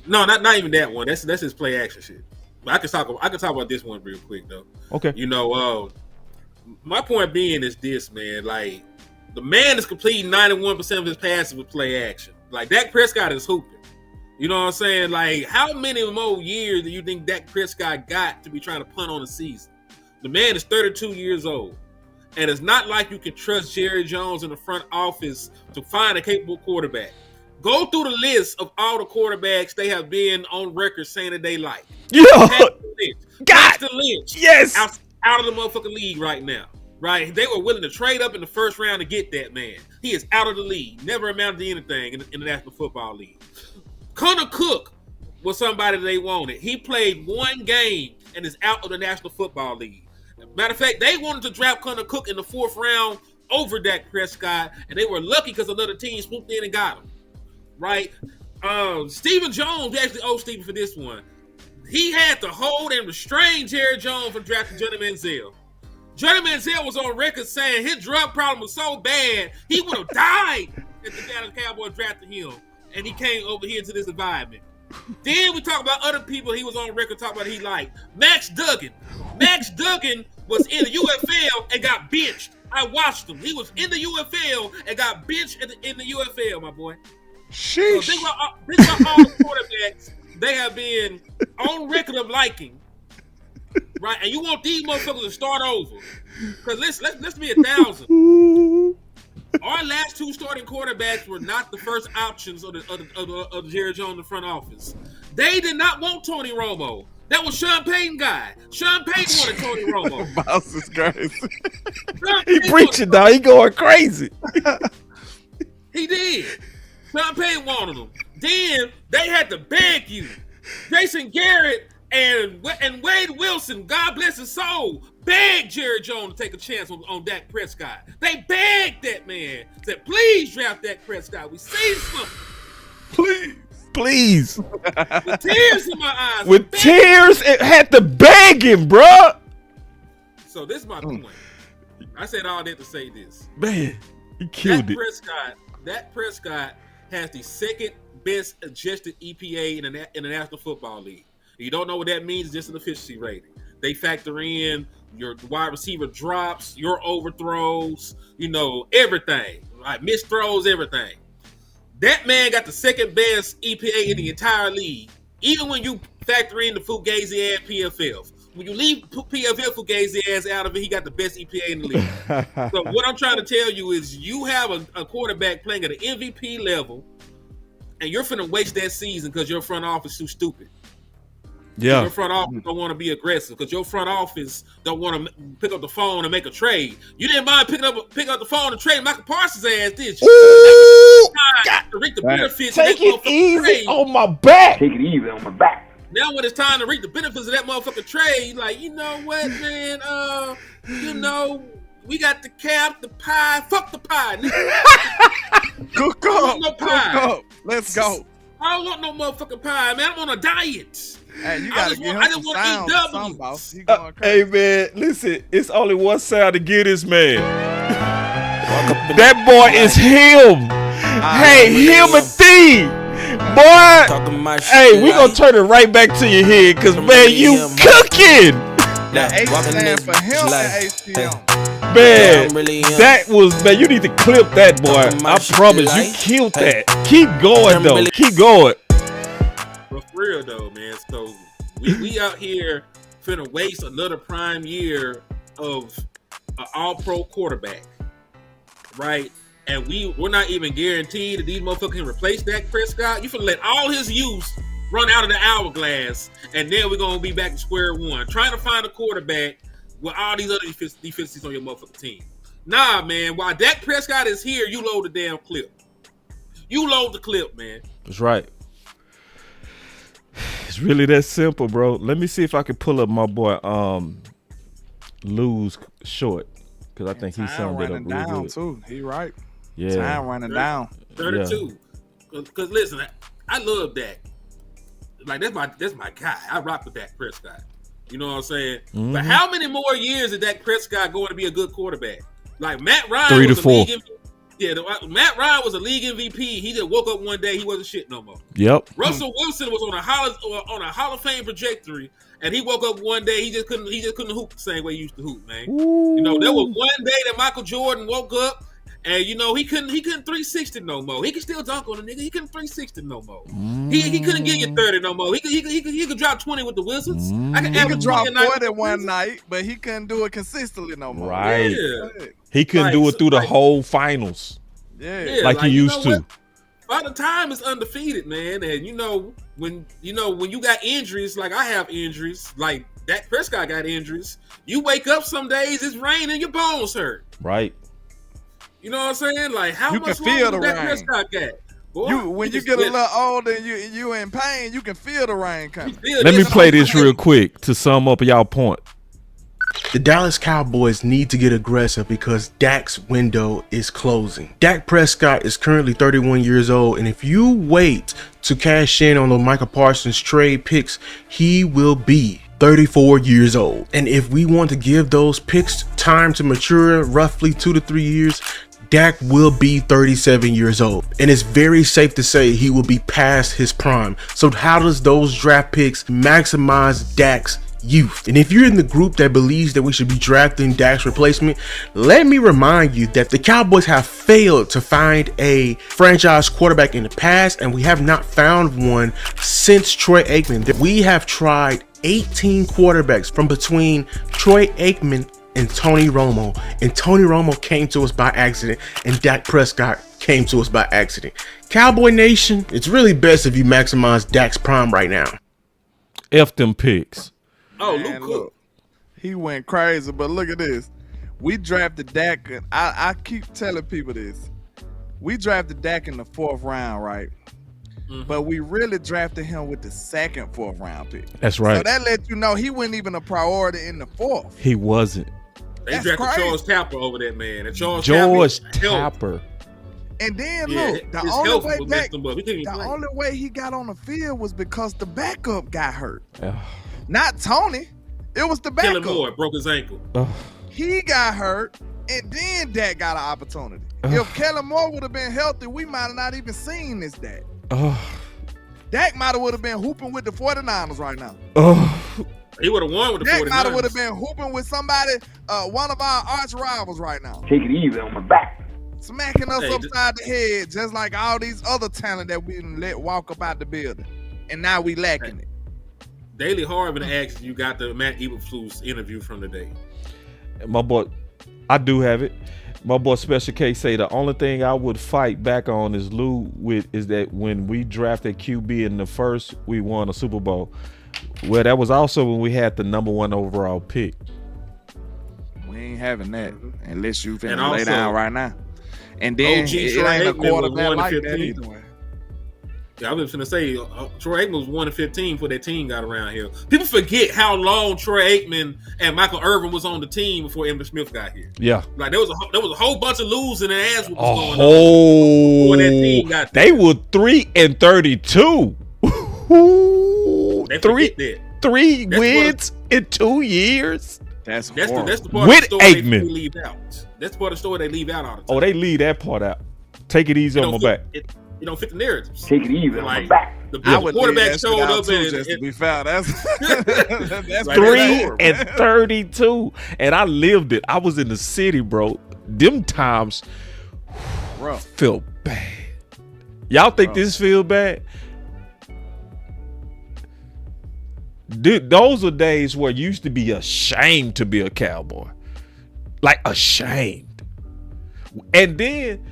not even that one. That's his play action shit. But I can talk about this one real quick though. Okay. You know, my point being is this, man. Like, the man is completing 91% of his passes with play action. Like, Dak Prescott is hooping. You know what I'm saying? Like, how many more years do you think Dak Prescott got to be trying to punt on a season? The man is 32 years old. And it's not like you can trust Jerry Jones in the front office to find a capable quarterback. Go through the list of all the quarterbacks they have been on record saying that they like. Yeah. Paxton Lynch. Yes. Out of the motherfucking league right now. Right? They were willing to trade up in the first round to get that man. He is out of the league. Never amounted to anything in the National Football League. Connor Cook was somebody they wanted. He played one game and is out of the National Football League. Matter of fact, they wanted to draft Connor Cook in the 4th round over Dak Prescott, and they were lucky because another team swooped in and got him. Right? Stephen Jones, we actually owe Stephen for this one. He had to hold and restrain Jerry Jones from drafting Johnny Manziel. Johnny Manziel was on record saying his drug problem was so bad, he would have died if the Dallas Cowboys drafted him. And he came over here to this environment. Then we talk about other people he was on record talking about he liked. Max Duggan. Max Duggan was in the UFL and got benched. I watched him. He was in the UFL and got benched in the UFL, my boy. Sheesh. So think about all the quarterbacks they have been on record of liking. Right? And you want these motherfuckers to start over. Because let's be 1,000. Our last 2 starting quarterbacks were not the first options of the Jerry Jones in the front office. They did not want Tony Romo. That was Sean Payton guy. Sean Payton wanted Tony Romo. Boss is crazy. He preaching, dog. He going crazy. He did. Sean Payton wanted him. Then they had to beg you. Jason Garrett and Wade Wilson, God bless his soul, begged Jerry Jones to take a chance on Dak Prescott. They begged that man. Said, please draft Dak Prescott. We see something. Please. With tears in my eyes. With tears, it had to beg him, bro. So this is my point. I said all that to say this. Man, he killed it. Dak Prescott has the second best adjusted EPA in the National Football League. If you don't know what that means, it's just an efficiency rating. They factor in your wide receiver drops, your overthrows, everything. Like missed throws, everything. That man got the second best EPA in the entire league, even when you factor in the Fugazi ass PFF. When you leave PFF Fugazi ass out of it, he got the best EPA in the league. So what I'm trying to tell you is you have a quarterback playing at an MVP level, and you're finna waste that season because your front office too stupid. Yeah. Your front office don't want to be aggressive because your front office don't want to pick up the phone and make a trade. You didn't mind picking up the phone and trade Michael Parsons' ass, did you? Ooh, to reap the benefits take of that it easy trade. on my back. Take it easy on my back. Now when it's time to reap the benefits of that motherfucking trade, like, you know what, man? We got the cap, the pie. Fuck the pie, nigga. Cook up. Let's go. I don't want no motherfucking pie, man. I'm on a diet. Hey, you gotta get him I just some want to sound eat or something, W's. boss. He going crazy. Hey, man, listen. It's only one sound to get this man. That boy is him. Hey, him and theme. Boy, hey, we gonna turn it right back to your head, because, man, you cooking. The H stand for him and HTM. Man, that was, man, you need to clip that, boy. I promise, you killed that. Keep going, though. Keep going. But for real, though, man, so we out here finna waste another prime year of an all-pro quarterback, right? And we're not even guaranteed that these motherfuckers can replace Dak Prescott. You finna let all his use run out of the hourglass, and then we're gonna be back to square one, trying to find a quarterback with all these other deficiencies on your motherfucking team. Nah, man, while Dak Prescott is here, you load the damn clip. You load the clip, man. That's right. It's really that simple, bro. Let me see if I can pull up my boy Lou's short, because I think he summed it up real down good. too. He right. Yeah. Time running down. 32. Because listen, I love Dak. Like that's my guy. I rock with Dak Prescott. You know what I'm saying? Mm-hmm. But how many more years is Dak Prescott going to be a good quarterback? Like Matt Ryan 3 to was 4. a league MVP. Yeah, Matt Ryan was a league MVP. He just woke up one day, he wasn't shit no more. Yep. Russell Wilson was on a Hall of Fame trajectory, and he woke up one day, he just couldn't hoop the same way he used to hoop, man. Ooh. There was one day that Michael Jordan woke up, and he couldn't 360 no more. He could still dunk on a nigga. He couldn't 360 no more. He couldn't get you 30 no more. He could drop 20 with the Wizards. He could drop 40 one night, but he couldn't do it consistently no more. Right. Yeah. He couldn't do it through the whole finals. Yeah. Like he used to. By the time it's undefeated, man, and when you got injuries, like I have injuries, like Dak Prescott got injuries, you wake up some days, it's raining, your bones hurt. Right. You know what I'm saying? Like how You much can feel longer the Dak rain. Prescott got? Boy, When you get a little older and you in pain, you can feel the rain coming. Let me play this real quick to sum up y'all point. The Dallas Cowboys need to get aggressive because Dak's window is closing. Dak Prescott is currently 31 years old, and if you wait to cash in on the Michael Parsons trade picks, he will be 34 years old. And if we want to give those picks time to mature, roughly 2 to 3 years, Dak will be 37 years old, and it's very safe to say he will be past his prime. So how does those draft picks maximize Dak's youth? And if you're in the group that believes that we should be drafting Dak's replacement, let me remind you that the Cowboys have failed to find a franchise quarterback in the past, and we have not found one since Troy Aikman. We have tried 18 quarterbacks from between Troy Aikman and Tony Romo, and Tony Romo came to us by accident, and Dak Prescott came to us by accident. Cowboy Nation, it's really best if you maximize Dak's prime right now. F them picks. Oh, Man, Luke Cook. he went crazy, but look at this. We drafted Dak. And I keep telling people this. We drafted Dak in the 4th round, right? Mm-hmm. But we really drafted him with the 2nd, 4th round pick. That's right. So that lets you know he wasn't even a priority in the 4th. He wasn't. They That's drafted crazy. Charles Tapper over that man. And Charles George Tapper, Tapper. And then Yeah, look, the his only health way was Dak, messed him up. He couldn't even the play. only way he got on the field was because the backup got hurt. Ugh. Not Tony. It was the backup. Kellen Moore broke his ankle. Ugh. He got hurt, and then Dak got an opportunity. If Kellen Moore would have been healthy, we might have not even seen this Dak. Ugh. Dak might have would have been hooping with the 49ers right now. Ugh. He would have won with the Dak 49ers. might have would have been hooping with somebody, one of our arch rivals right now. Take it easy on my back. Smacking us Hey, upside the head, just like all these other talent that we done let walk up out the building. And now we lacking it. Daily Harvin asked you got the Matt Eberflus interview from today. My boy, I do have it. My boy Special K say the only thing I would fight back on is Lou with is that when we drafted QB in the first, we won a Super Bowl. Well, that was also when we had the number 1 overall pick. We ain't having that unless you And finna also, lay down right now. And then OG it Troy ain't a Aikman was quarterback 1 like to that 15. either way. Yeah, I was going to say, Troy Aikman was 1-15 before that team got around here. People forget how long Troy Aikman and Michael Irvin was on the team before Emmitt Smith got here. Yeah. Like there was a whole bunch of losing and ass whooping A going on whole. before that team got They were 3-32. They Three forget that. Three wins in 2 years. That's the horrible. part With of the story they Aikman. leave out. That's the part of the story they leave out all the time. Oh, they leave that part out. Take it easy on my back. You don't fit the narratives. Take it easy on my Like, back. the I would quarterback leave that showed shit out up too, and just to be foul. That's that's Like, pretty horrible. 3-32, and I lived it. I was in the city, bro. Them times Rough. felt bad. Y'all think this feel bad? Dude, those are days where you used to be ashamed to be a Cowboy. Like ashamed. And then,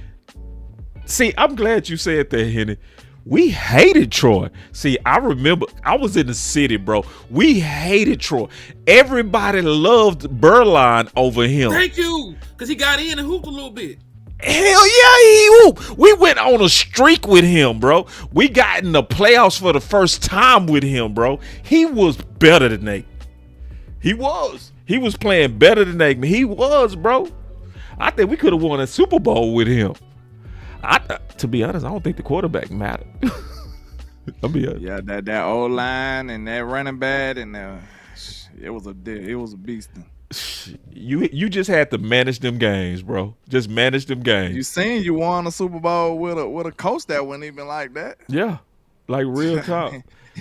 see, I'm glad you said that, Henny. We hated Troy. See, I remember I was in the city, bro. We hated Troy. Everybody loved Burline over him. Thank you, because he got in and hooped a little bit. Hell yeah, he whooped. We went on a streak with him, bro. We got in the playoffs for the first time with him, bro. He was better than Nate. He was. He was playing better than Nate. He was, bro. I think we could have won a Super Bowl with him. To be honest, I don't think the quarterback mattered. I'll be honest. Yeah, that old line and that running back and it was a beast. You just had to manage them games, bro. Just manage them games. You seen you won a Super Bowl with a coach that wasn't even like that. Yeah, like real talk.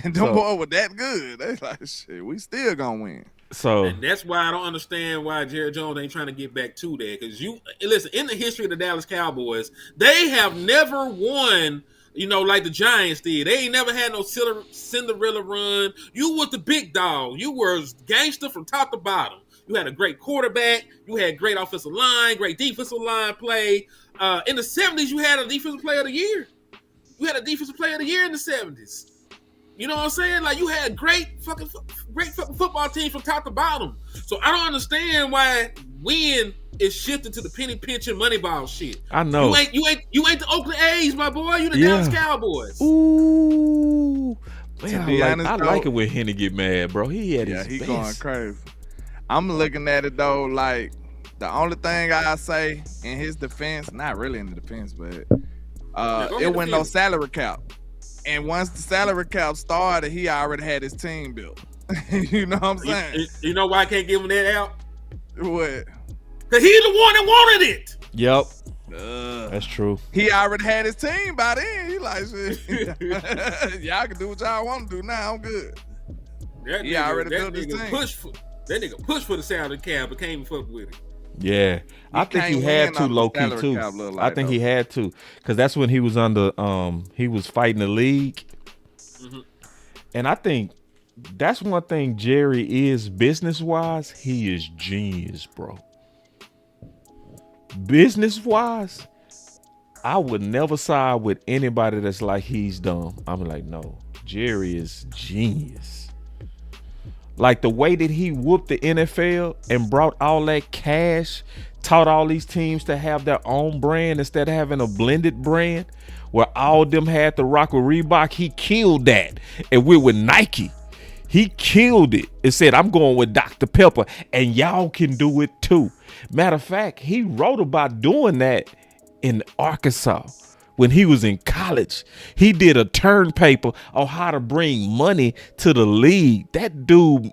And them boys were that good. They like shit. We still gonna win. So And that's why I don't understand why Jerry Jones ain't trying to get back to that. Because you listen, in the history of the Dallas Cowboys, they have never won, like the Giants did. They ain't never had no Cinderella run. You was the big dog. You were gangster from top to bottom. You had a great quarterback. You had great offensive line, great defensive line play. In the 70s, you had a defensive player of the year. You had a defensive player of the year in the 70s. You know what I'm saying? Like, you had great fucking football team from top to bottom. So I don't understand why win is shifted to the penny pinching Moneyball shit. I know. You ain't the Oakland A's, my boy. You the Dallas Cowboys. Ooh, man, I honest, like it when Henny get mad, bro. He had his he best. going crazy. I'm looking at it though, like the only thing I say in his defense, not really in the defense, but it wasn't no salary cap. And once the salary cap started, he already had his team built. You know what I'm saying? You know why I can't give him that out? What? Because he's the one that wanted it. Yep. That's true. He already had his team by then. He like, shit. Y'all can do what y'all want to do now. I'm good. He already built his team. That nigga pushed for the salary cap, but can't even fuck with it. Yeah, I think he had to low key too. I think he had to, because that's when he was under he was fighting the league, and I think that's one thing Jerry is business wise. He is genius, bro. Business wise, I would never side with anybody that's like he's dumb. I'm like, no, Jerry is genius. Like the way that he whooped the NFL and brought all that cash, taught all these teams to have their own brand instead of having a blended brand where all of them had to rock with Reebok. He killed that. And we're with Nike. He killed it and said, I'm going with Dr. Pepper and y'all can do it too. Matter of fact, he wrote about doing that in Arkansas when he was in college. He did a turn paper on how to bring money to the league. That dude,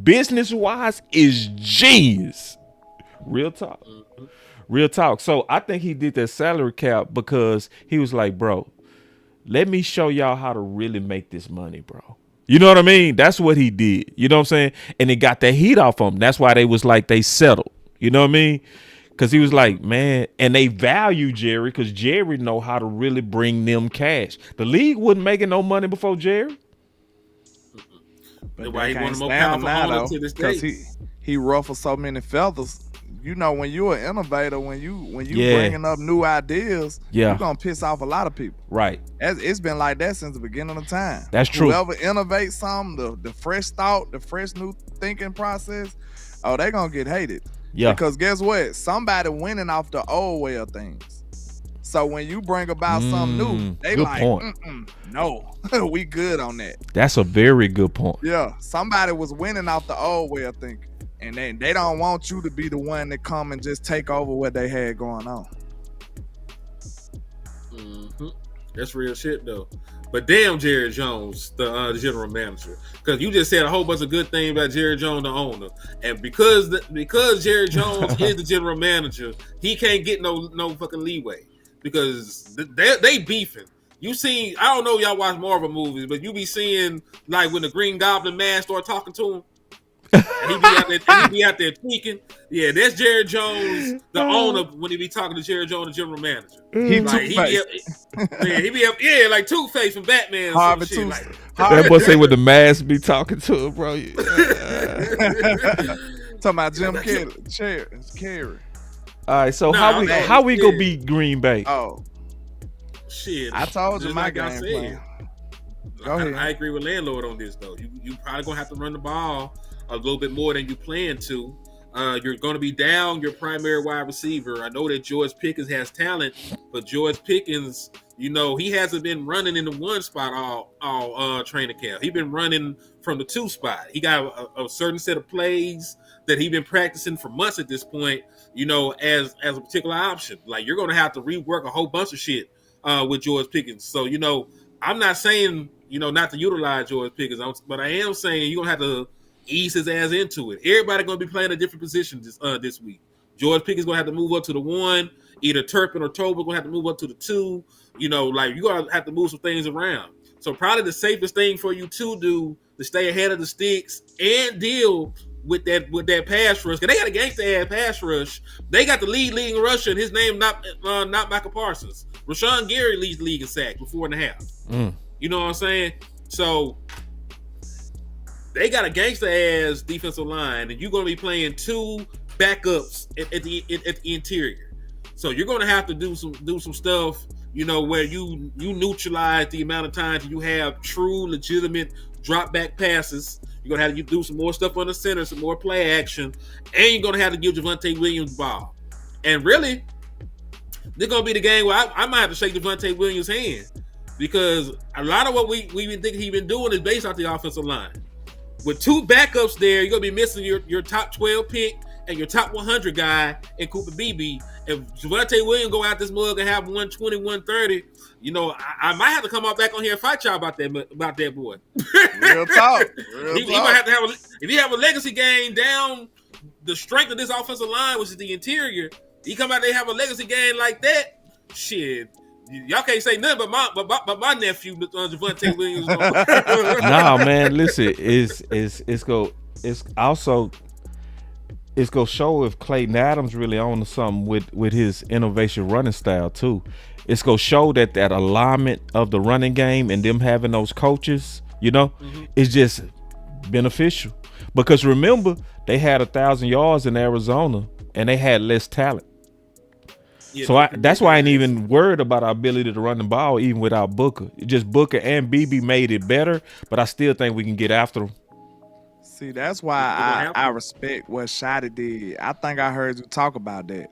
business-wise, is genius. Real talk. Real talk. So I think he did that salary cap because he was like, bro, let me show y'all how to really make this money, bro. You know what I mean? That's what he did. You know what I'm saying? And it got that heat off him. That's why they was like, they settled. You know what I mean? Because he was like, man, and they value Jerry because Jerry know how to really bring them cash. The league wasn't making no money before Jerry. But why he can't one of the more stand him powerful now, owners though, to this because day. he ruffles so many feathers. You know, when you're an innovator, when you Yeah. bringing up new ideas, Yeah. you're gonna piss off a lot of people. Right. It's been like that since the beginning of time. That's true. Whoever innovates something, the fresh thought, the fresh new thinking process, oh, they gonna get hated. Yeah. Because guess what? Somebody winning off the old way of things. So when you bring about something new, they good like, point. no, we good on that. That's a very good point. Yeah, somebody was winning off the old way of thinking. And they don't want you to be the one that come and just take over what they had going on. That's real shit though. But damn Jerry Jones, the general manager, because you just said a whole bunch of good things about Jerry Jones, the owner, and because Jerry Jones is the general manager, he can't get no fucking leeway because they beefing. You seen? I don't know, y'all watch Marvel movies, but you be seeing like when the Green Goblin man start talking to him. And he be out there tweaking. Yeah, that's Jerry Jones, the owner, when he be talking to Jerry Jones, the general manager. He be up, yeah, like Two-Face from Batman. Or Harvey some shit. Like, That boy say with the mask be talking to him, bro. Talking about Jim Carrey. All right, so Nah, how we gonna beat Green Bay? Oh, shit. I told you Just my like I game said. plan. Go ahead. I agree with Landlord on this though. You probably gonna have to run the ball a little bit more than you plan to. You're going to be down your primary wide receiver. I know that George Pickens has talent, but George Pickens, you know, he hasn't been running in the one spot all training camp. He's been running from the two spot. He got a certain set of plays that he's been practicing for months at this point, you know, as a particular option. Like, you're going to have to rework a whole bunch of shit with George Pickens. So, you know, I'm not saying, you know, not to utilize George Pickens, but I am saying you're going to have to ease his ass into it. Everybody going to be playing a different position this week. George Pickens going to have to move up to the one. Either Turpin or Tober going to have to move up to the two. You know, like, you're going to have to move some things around. So probably the safest thing for you to do to stay ahead of the sticks and deal with that pass rush. Because they got a gangster-ass pass rush. They got the leading rusher, and his name not Michael Parsons. Rashawn Gary leads the league in sacks with 4.5. You know what I'm saying? So they got a gangster-ass defensive line, and you're going to be playing two backups at the interior. So you're going to have to do some stuff, you know, where you neutralize the amount of times you have true, legitimate drop-back passes. You're going to have to do some more stuff on the center, some more play action, and you're going to have to give Javonte Williams the ball. And really, this is going to be the game where I might have to shake Javonte Williams' hand, because a lot of what we've been thinking he's been doing is based off the offensive line. With two backups there, you're going to be missing your top 12 pick and your top 100 guy in Cooper Beebe. If Javonte Williams go out this mug and have 120, 130, you know, I might have to come out back on here and fight y'all about that boy. Real talk. He might have to have if he have a legacy game down the strength of this offensive line, which is the interior, he come out there and have a legacy game like that, shit. Y'all can't say nothing but my nephew, Javonte Williams. Nah, man, listen, it's gonna show if Clayton Adams really on to something with his innovation running style too. It's gonna show that alignment of the running game and them having those coaches, you know, is just beneficial. Because remember, they had 1,000 yards in Arizona and they had less talent. Yeah, so that's why I ain't even worried about our ability to run the ball even without Booker. Just Booker and BB made it better, but I still think we can get after them. See, that's why I respect what Shotty did. I think I heard you talk about that.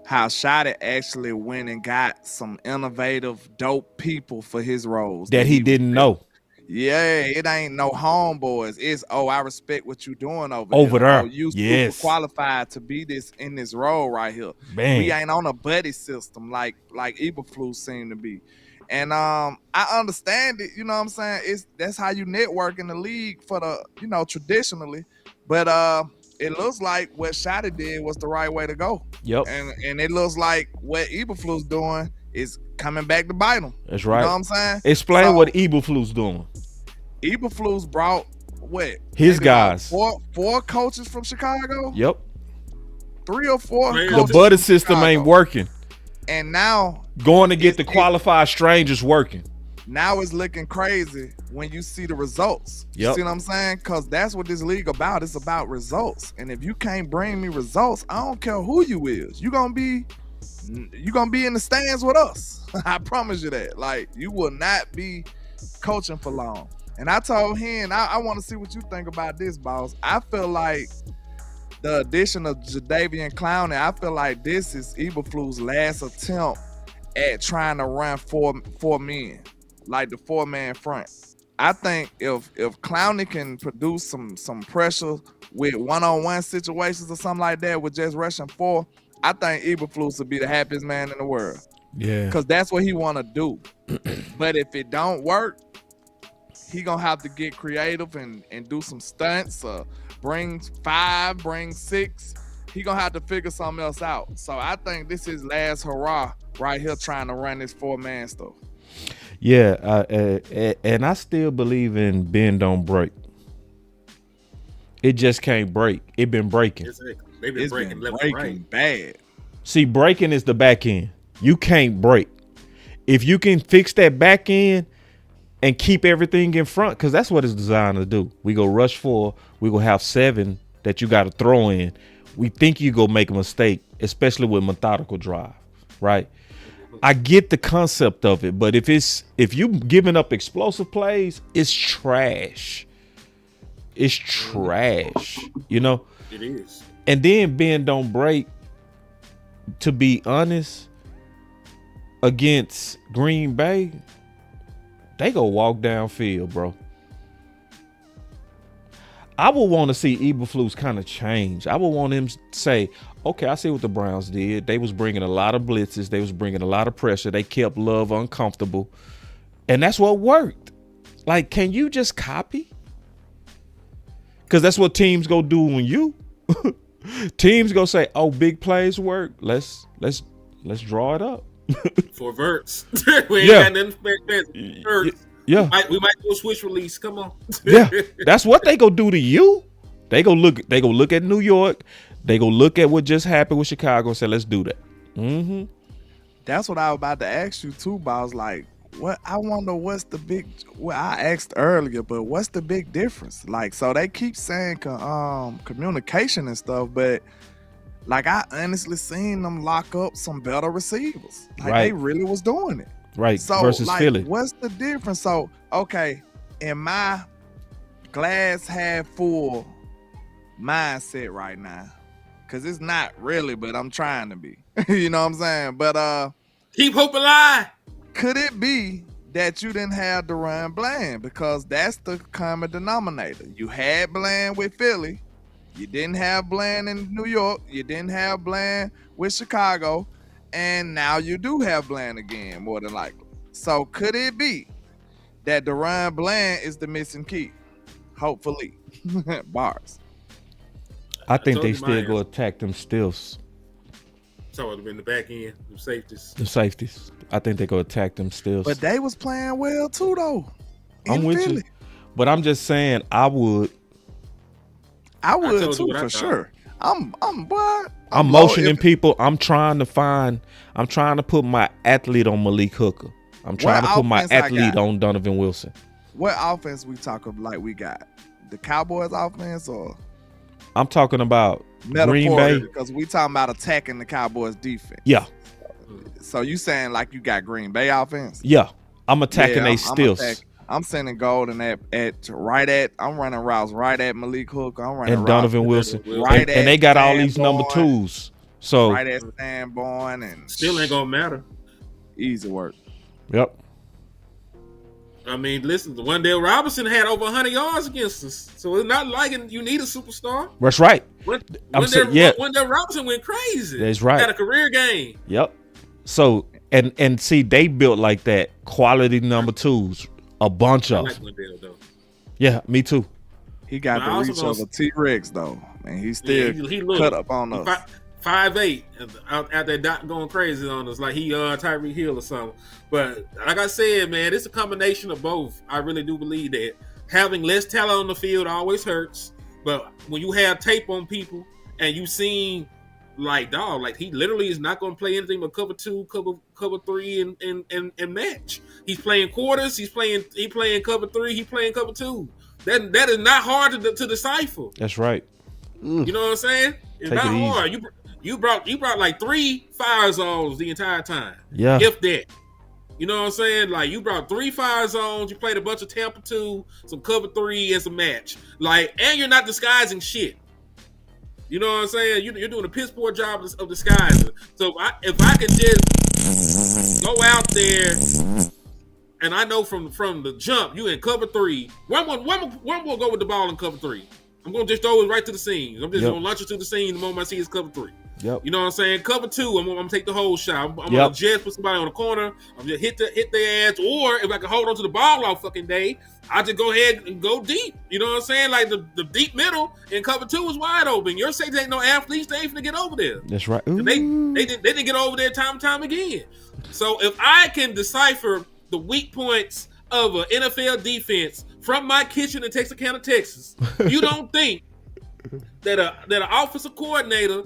How Shotty actually went and got some innovative, dope people for his roles that he didn't know. Yeah, it ain't no homeboys. It's I respect what you doing over Over here. there. Oh, you Yes. super qualified to be in this role right here. Man. We ain't on a buddy system like Eberflus seem to be. And I understand it, you know what I'm saying? That's how you network in the league for the, traditionally. But it looks like what Shotty did was the right way to go. Yep. And it looks like what Eberflus doing is coming back to bite him. That's right. You know what I'm saying? Explain what Eberflus doing. Eberflus brought what? His guys. Four coaches from Chicago? Yep. 3 or 4. The buddy system ain't working. And now going to get the qualified strangers working. Now it's looking crazy when you see the results. You see what I'm saying? Because that's what this league about. It's about results. And if you can't bring me results, I don't care who you is. You're gonna be in the stands with us. I promise you that. Like, you will not be coaching for long. And I told him, I want to see what you think about this, boss. I feel like the addition of Jadeveon Clowney, I feel like this is Eberflus' last attempt at trying to run four men, like the 4-man front. I think if Clowney can produce some pressure with one-on-one situations or something like that with just rushing 4, I think Eberflus will be the happiest man in the world. Yeah. Because that's what he want to do. But if it don't work, he gonna have to get creative and do some stunts, bring 5, bring 6. He gonna have to figure something else out. So I think this is last hurrah right here trying to run this 4-man stuff. Yeah, and I still believe in bend don't break. It just can't break. It been breaking. They've been breaking left and right. Bad. See, breaking is the back end. You can't break. If you can fix that back end and keep everything in front, because that's what it's designed to do. We go rush 4. We go have 7 that you got to throw in. We think you go make a mistake, especially with methodical drive, right? I get the concept of it, but if you giving up explosive plays, it's trash. It's trash, It is. And then bend don't break, to be honest, against Green Bay, they go walk downfield, bro. I would want to see Eberflus kind of change. I would want him to say, okay, I see what the Browns did. They was bringing a lot of blitzes. They was bringing a lot of pressure. They kept Love uncomfortable. And that's what worked. Like, can you just copy? Because that's what teams go do when you. Teams go say, oh, big plays work. Let's draw it up. For verts. We ain't got nothing for verts. Yeah. We might do a switch release. Come on. Yeah. That's what they go do to you. They go look at New York. They go look at what just happened with Chicago and say, let's do that. Mm-hmm. That's what I was about to ask you too, boss. Like, I wonder what's the big, I asked earlier, but what's the big difference? Like, so they keep saying communication and stuff, but like, I honestly seen them lock up some better receivers. Like, they really was doing it. Right. So, versus like, Philly. what's the difference? So, okay, in my glass half full mindset right now, because it's not really, but I'm trying to be. You know what I'm saying? But keep hope alive. Could it be that you didn't have Deron Bland? Because that's the common denominator. You had Bland with Philly. You didn't have Bland in New York. You didn't have Bland with Chicago. And now you do have Bland again, more than likely. So could it be that Deron Bland is the missing key? Hopefully. Bars. I think they still go attack them stiffs. So it in the back end, the safeties. The safeties. I think they go attack them stiffs. But they was playing well too, though. I'm with you. But I'm just saying, I would too, for sure. I'm motioning people. I'm trying to put my athlete on Malik Hooker. I'm trying to put my athlete on Donovan Wilson. What offense we talking like we got? The Cowboys offense, or I'm talking about Green Bay? Because we talking about attacking the Cowboys defense. Yeah. So you saying like you got Green Bay offense? Yeah. I'm attacking they stiffs. I'm sending Golden I'm running routes right at Malik Hooker. I'm running and Donovan Wilson. right and they got all these number Sanborn, 2s. So right at Sanborn, and Still ain't gonna matter. easy work. Yep. I mean, listen, the Wendell Robinson had over 100 yards against us, so it's not like you need a superstar. That's right. Wendell Robinson went crazy. That's right. Had a career game. Yep. So and see, they built like that, quality number 2s, a bunch I of. like Wendell though. Yeah, me too. He got the reach of a T-Rex though, and he still he cut up on us. 5'8", out there going crazy on us like he Tyreek Hill or something. But like I said, man, it's a combination of both. I really do believe that having less talent on the field always hurts. But when you have tape on people and you seen like he literally is not going to play anything but cover 2, cover 3, and match. He's playing quarters. He playing cover 3. He playing cover 2. That is not hard to decipher. That's right. You know what I'm saying? It's Take not it hard. You brought like 3 fire zones the entire time. Yeah. If that. You know what I'm saying? Like you brought 3 fire zones, you played a bunch of Tampa 2, some cover 3 and some match. Like, and you're not disguising shit. You know what I'm saying? You're doing a piss poor job of disguising. So if I can just go out there, and I know from the jump, you in cover 3. One will go with the ball in cover 3. I'm gonna just throw it right to the seams. I'm just gonna launch it to the seam the moment I see it's cover 3. Yep. You know what I'm saying? Cover 2, I'm gonna take the whole shot. I'm gonna just put somebody on the corner. I'm just hit their ass. Or if I can hold on to the ball all fucking day, I just go ahead and go deep. You know what I'm saying? Like the deep middle in cover 2 is wide open. Your safety ain't no athletes. They ain't finna get over there. That's right. They didn't get over there time and time again. So if I can decipher the weak points of an NFL defense from my kitchen in Texarkana, Texas, you don't think that an offensive coordinator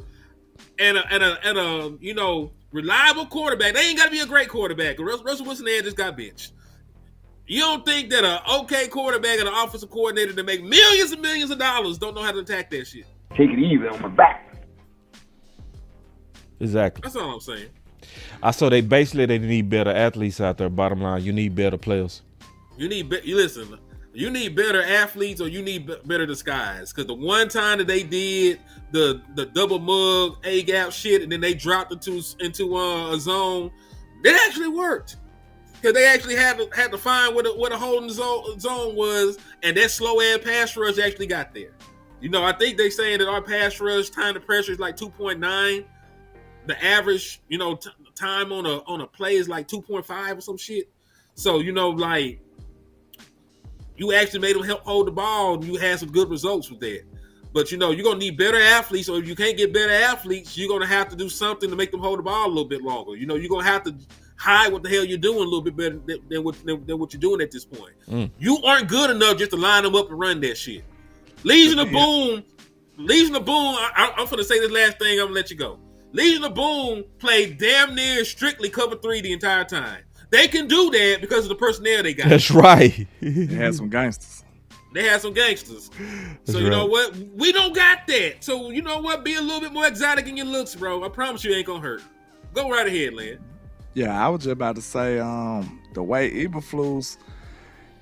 and a reliable quarterback, they ain't got to be a great quarterback. Russell Wilson there just got benched. You don't think that an okay quarterback and an offensive coordinator that make millions and millions of dollars don't know how to attack that shit? Take it easy on my back. Exactly. That's all I'm saying. So they need better athletes out there. Bottom line, you need better players. You need better athletes, or you need better disguise. Because the one time that they did the double mug A gap shit, and then they dropped into a zone, that actually worked. Because they actually had to find what a holding zone was, and that slow ass pass rush actually got there. You know, I think they saying that our pass rush time to pressure is like 2.9. The average, time on a play is like 2.5 or some shit. So, like, you actually made them help hold the ball, and you had some good results with that. But, you're going to need better athletes, or if you can't get better athletes, you're going to have to do something to make them hold the ball a little bit longer. You're going to have to hide what the hell you're doing a little bit better than what you're doing at this point. You aren't good enough just to line them up and run that shit. Legion of Boom, I'm going to say this last thing, I'm going to let you go. Legion of Boom played damn near strictly cover 3 the entire time. They can do that because of the personnel they got. That's right. They had some gangsters. So you know what? We don't got that. So you know what? Be a little bit more exotic in your looks, bro. I promise you it ain't gonna hurt. Go right ahead, Land. Yeah, I was just about to say, the way Eberflus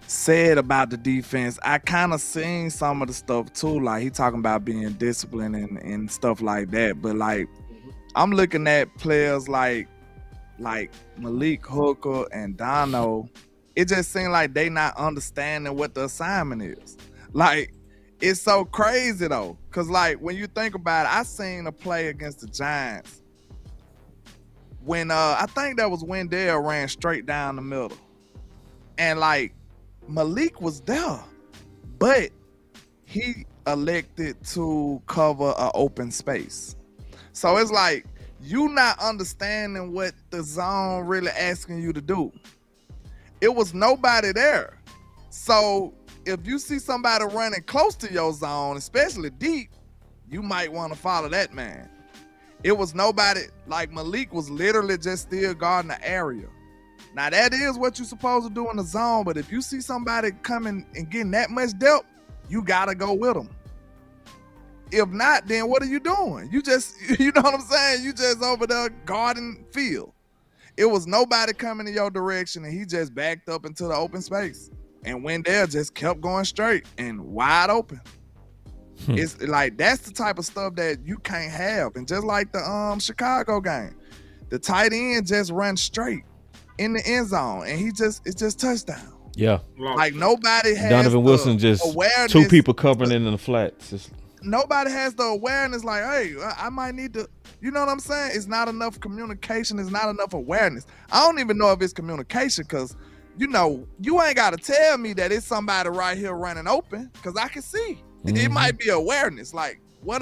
said about the defense, I kind of seen some of the stuff too. Like he talking about being disciplined and stuff like that. But like, I'm looking at players like Malik Hooker and Dono. It just seemed like they not understanding what the assignment is. Like, it's so crazy though. Cause like when you think about it, I seen a play against the Giants when I think that was Wendell ran straight down the middle. And like Malik was there, but he elected to cover an open space. So it's like you not understanding what the zone really asking you to do. It was nobody there. So if you see somebody running close to your zone, especially deep, you might want to follow that man. It was nobody. Like Malik was literally just still guarding the area. Now that is what you're supposed to do in the zone, but if you see somebody coming and getting that much depth, you gotta go with them. If not, then what are you doing? You just, you know what I'm saying? You just over there guarding field. It was nobody coming in your direction, and he just backed up into the open space. And Wendell just kept going straight and wide open. It's like that's the type of stuff that you can't have. And just like the Chicago game, the tight end just runs straight in the end zone, and it's just touchdown. Yeah. Like nobody has Donovan Wilson just awareness, 2 people covering in the flats. Nobody has the awareness like, hey, I might need to, you know what I'm saying? It's not enough communication. It's not enough awareness. I don't even know if it's communication because, you know, you ain't got to tell me that it's somebody right here running open because I can see. It might be awareness. Like, what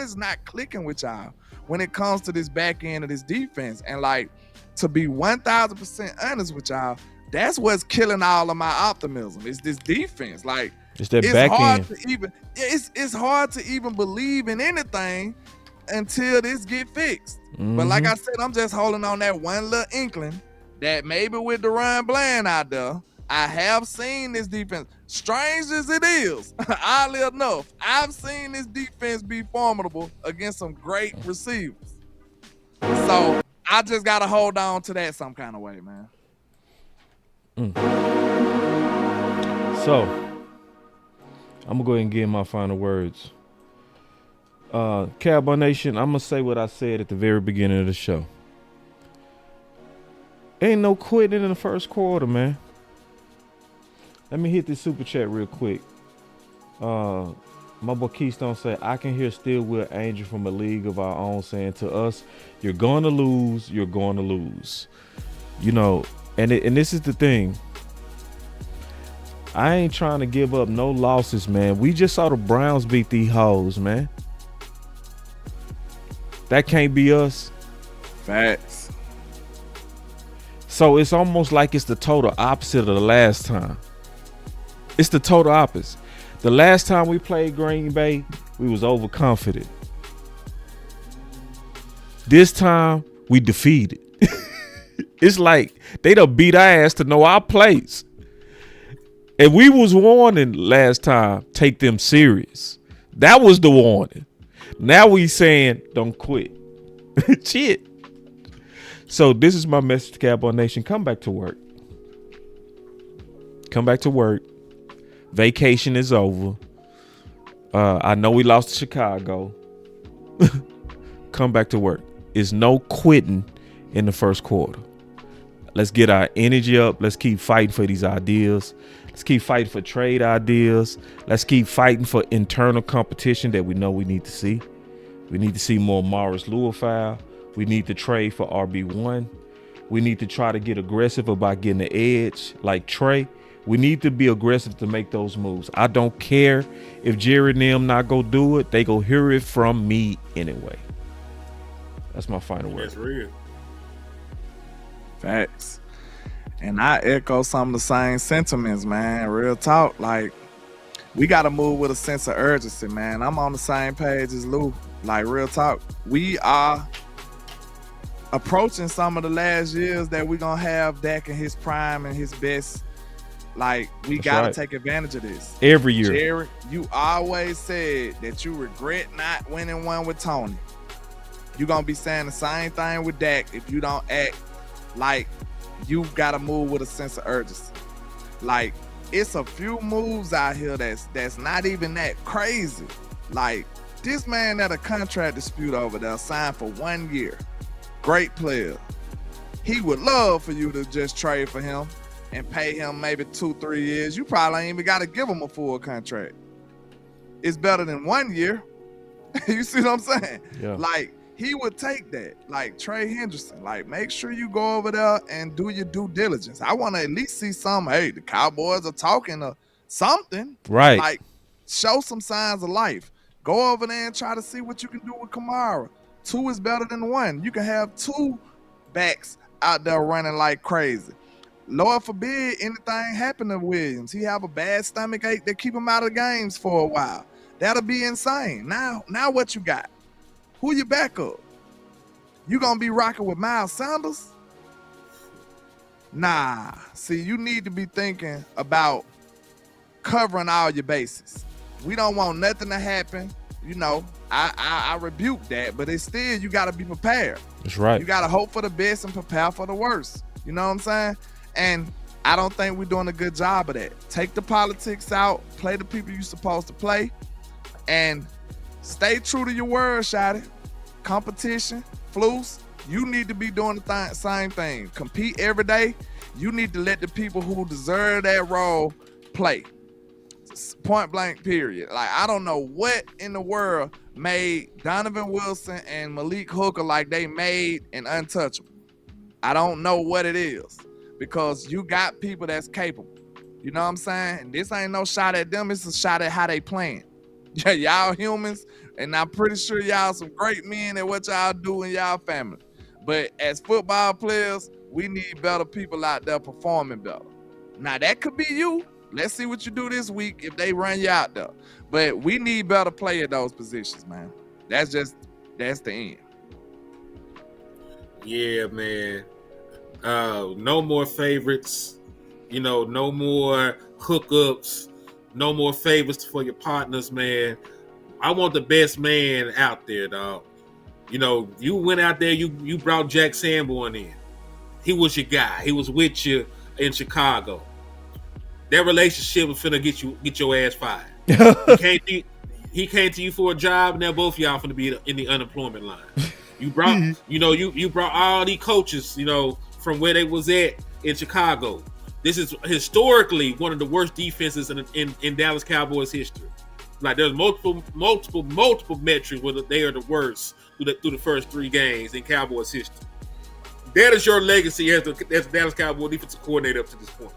is not clicking with y'all when it comes to this back end of this defense? And, like, to be 1,000% honest with y'all, that's what's killing all of my optimism. It's this defense. Like, it's that back end. It's hard to even believe in anything until this get fixed. But like I said, I'm just holding on that one little inkling that maybe with Deron Bland out there, I have seen this defense, strange as it is, oddly enough, I've seen this defense be formidable against some great receivers. So I just got to hold on to that some kind of way, man. So I'm gonna go ahead and give my final words. Cowboy Nation, I'm gonna say what I said at the very beginning of the show. Ain't no quitting in the first quarter, man. Let me hit this super chat real quick. My boy Keystone said, I can hear Still Will Angel from a league of our own saying to us, you're going to lose, you're going to lose. You know, and this is the thing. I ain't trying to give up no losses, man. We just saw the Browns beat these hoes, man. That can't be us. Facts. So it's almost like it's the total opposite of the last time. It's the total opposite. The last time we played Green Bay, we was overconfident. This time, we defeated. It's like they done beat our ass to know our place. And we was warning last time, take them serious. That was the warning. Now we saying, don't quit. Shit. So this is my message to Cowboy Nation. Come back to work. Come back to work. Vacation is over. I know we lost to Chicago. Come back to work. It's no quitting in the first quarter. Let's get our energy up. Let's keep fighting for these ideas. Let's keep fighting for trade ideas. Let's keep fighting for internal competition that we know we need to see. We need to see more Morris Lewis-Fowl. We need to trade for RB1. We need to try to get aggressive about getting the edge like Trey. We need to be aggressive to make those moves. I don't care if Jerry and them not go do it. They go hear it from me anyway. That's my final word. That's real. Facts. And I echo some of the same sentiments, man. Real talk. Like, we got to move with a sense of urgency, man. I'm on the same page as Lou. Like, real talk. We are approaching some of the last years that we're going to have Dak in his prime and his best. Like, we got to take advantage of this. Every year. Jerry, you always said that you regret not winning one with Tony. You're going to be saying the same thing with Dak if you don't act like you got to move with a sense of urgency. Like, it's a few moves out here that's not even that crazy. Like, this man had a contract dispute over there, signed for 1 year. Great player. He would love for you to just trade for him and pay him maybe 2-3 years. You probably ain't even got to give him a full contract. It's better than 1 year. You see what I'm saying? Yeah. Like, he would take that. Like Trey Henderson. Like, make sure you go over there and do your due diligence. I want to at least see some, hey, the Cowboys are talking to something. Right. Like, show some signs of life. Go over there and try to see what you can do with Kamara. 2 is better than 1. You can have 2 backs out there running like crazy. Lord forbid anything happen to Williams. He have a bad stomach ache that keep him out of games for a while. That'll be insane. Now what you got? Who you back up? You gonna be rocking with Miles Sanders? Nah. See, you need to be thinking about covering all your bases. We don't want nothing to happen. You know, I rebuke that, but it's still, you got to be prepared. That's right. You got to hope for the best and prepare for the worst. You know what I'm saying? And I don't think we're doing a good job of that. Take the politics out, play the people you're supposed to play, and stay true to your word, Shotty. Competition, Flus, you need to be doing the same thing. Compete every day. You need to let the people who deserve that role play. Point blank, period. Like, I don't know what in the world made Donovan Wilson and Malik Hooker like they made an untouchable. I don't know what it is, because you got people that's capable. You know what I'm saying? And this ain't no shot at them. It's a shot at how they playing. Yeah, y'all humans, and I'm pretty sure y'all some great men at what y'all do in y'all family. But as football players, we need better people out there performing better. Now, that could be you. Let's see what you do this week if they run you out there. But we need better play at those positions, man. That's the end. Yeah, man. No more favorites. You know, no more hookups. No more favors for your partners, man. I want the best man out there, dog. You know, you went out there, you brought Jack Sanborn in. He was your guy. He was with you in Chicago. That relationship was finna get your ass fired. He came to you for a job, and now both of y'all finna be in the unemployment line. You brought, you brought all these coaches, from where they was at in Chicago. This is historically one of the worst defenses in Dallas Cowboys history. Like, there's multiple metrics where they are the worst through the first 3 games in Cowboys history. That is your legacy as the Dallas Cowboys defensive coordinator up to this point.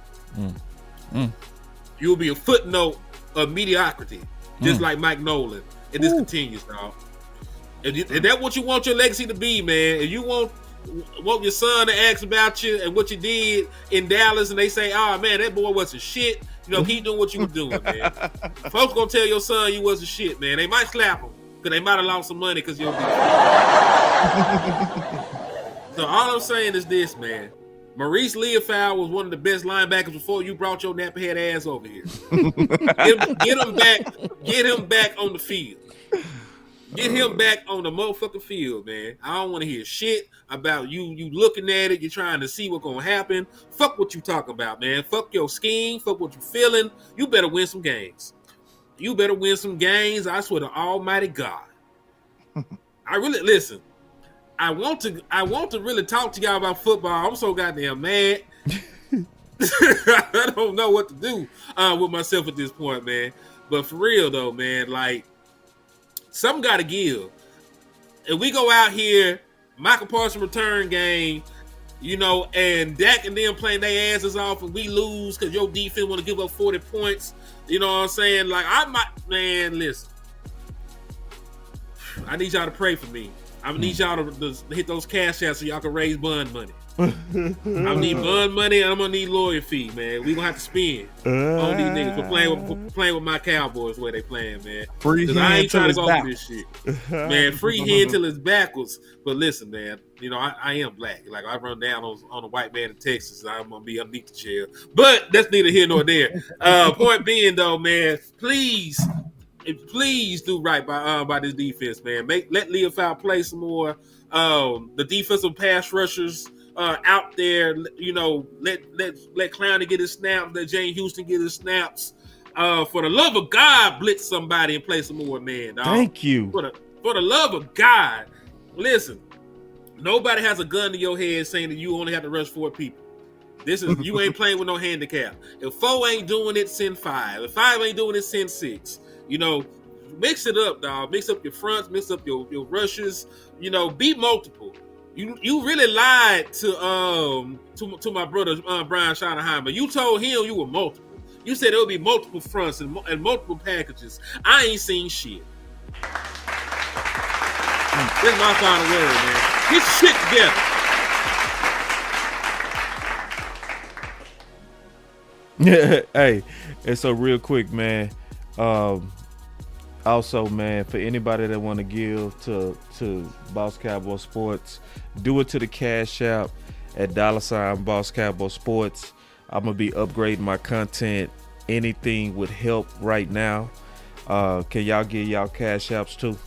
You will be a footnote of mediocrity, just like Mike Nolan. And this continues, dog. And that's what you want your legacy to be, man. If you want your son to ask about you and what you did in Dallas, and they say, "Oh man, that boy wasn't shit," keep doing what you were doing, man. Folks gonna tell your son you wasn't shit, man. They might slap him because they might have lost some money because you'll be. So all I'm saying is this, man. Maurice Leofow was one of the best linebackers before you brought your nappy-head ass over here. Get him back on the field. Get him back on the motherfucking field, man. I don't want to hear shit about you looking at it. You're trying to see what's going to happen. Fuck what you talking about, man. Fuck your scheme. Fuck what you feeling. You better win some games. I swear to Almighty God. Listen. I want to really talk to y'all about football. I'm so goddamn mad. I don't know what to do with myself at this point, man. But for real though, man, like, something got to give. If we go out here, Michael Parsons return game, and Dak and them playing their asses off, and we lose because your defense want to give up 40 points. You know what I'm saying? Like, listen. I need y'all to pray for me. I need y'all to hit those cash apps so y'all can raise bond money. I need bond money, and I'm gonna need lawyer fee, man. We gonna have to spend on these niggas for playing with my Cowboys where they playing, man. Free hand I ain't trying to go back. through this shit, man. Free hand till it's backwards. But listen, man. I am black. Like, I run down on a white man in Texas. I'm gonna be underneath the chair. But that's neither here nor there. Point being, though, man, please do right by this defense, man. Let Leofow play some more. The defensive pass rushers out there, let Clowney get his snaps, let Jane Houston get his snaps. For the love of God, blitz somebody and play some more, man. Dog. Thank you. For the love of God, listen. Nobody has a gun to your head saying that you only have to rush 4 people. You ain't playing with no handicap. If 4 ain't doing it, send 5. If 5 ain't doing it, send 6. Mix it up, dog. Mix up your fronts, mix up your rushes. Be multiple. You really lied to my brother Brian Schottenheimer. You told him you were multiple. You said there would be multiple fronts and multiple packages. I ain't seen shit. That's my final word, man. Get your shit together. Hey, and so real quick, man. Also, man, for anybody that want to give to Boss Cowboy Sports, do it to the Cash App at $BossCowboySports. I'm gonna be upgrading my content. Anything would help right now. Can y'all give y'all Cash Apps too?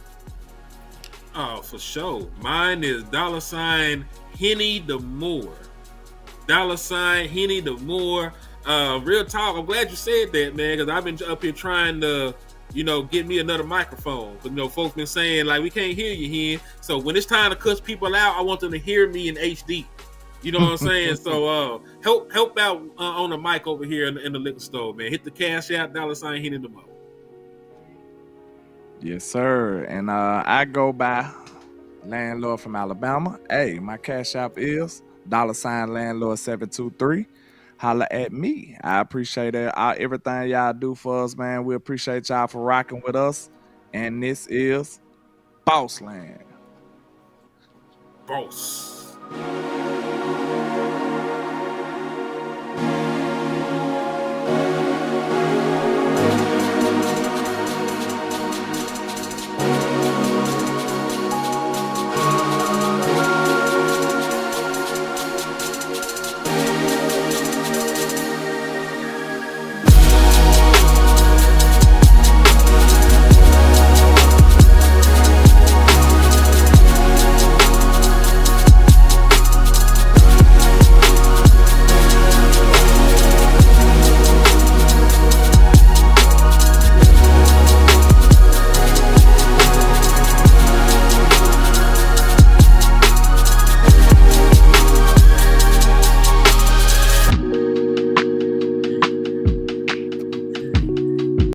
Oh, for sure. Mine is $Henny the Moore. $Henny the more. Real talk. I'm glad you said that, man, because I've been up here trying to, get me another microphone. But folks been saying like we can't hear you here. So when it's time to cuss people out, I want them to hear me in HD. You know what I'm saying? So help out on the mic over here in the liquor store, man. Hit the cash out, $Henny the more. Yes, sir. And I go by Landlord from Alabama. Hey, my cash app is $Landlord723. Holla at me. I appreciate it. Everything y'all do for us, man. We appreciate y'all for rocking with us. And this is BossLand. Boss.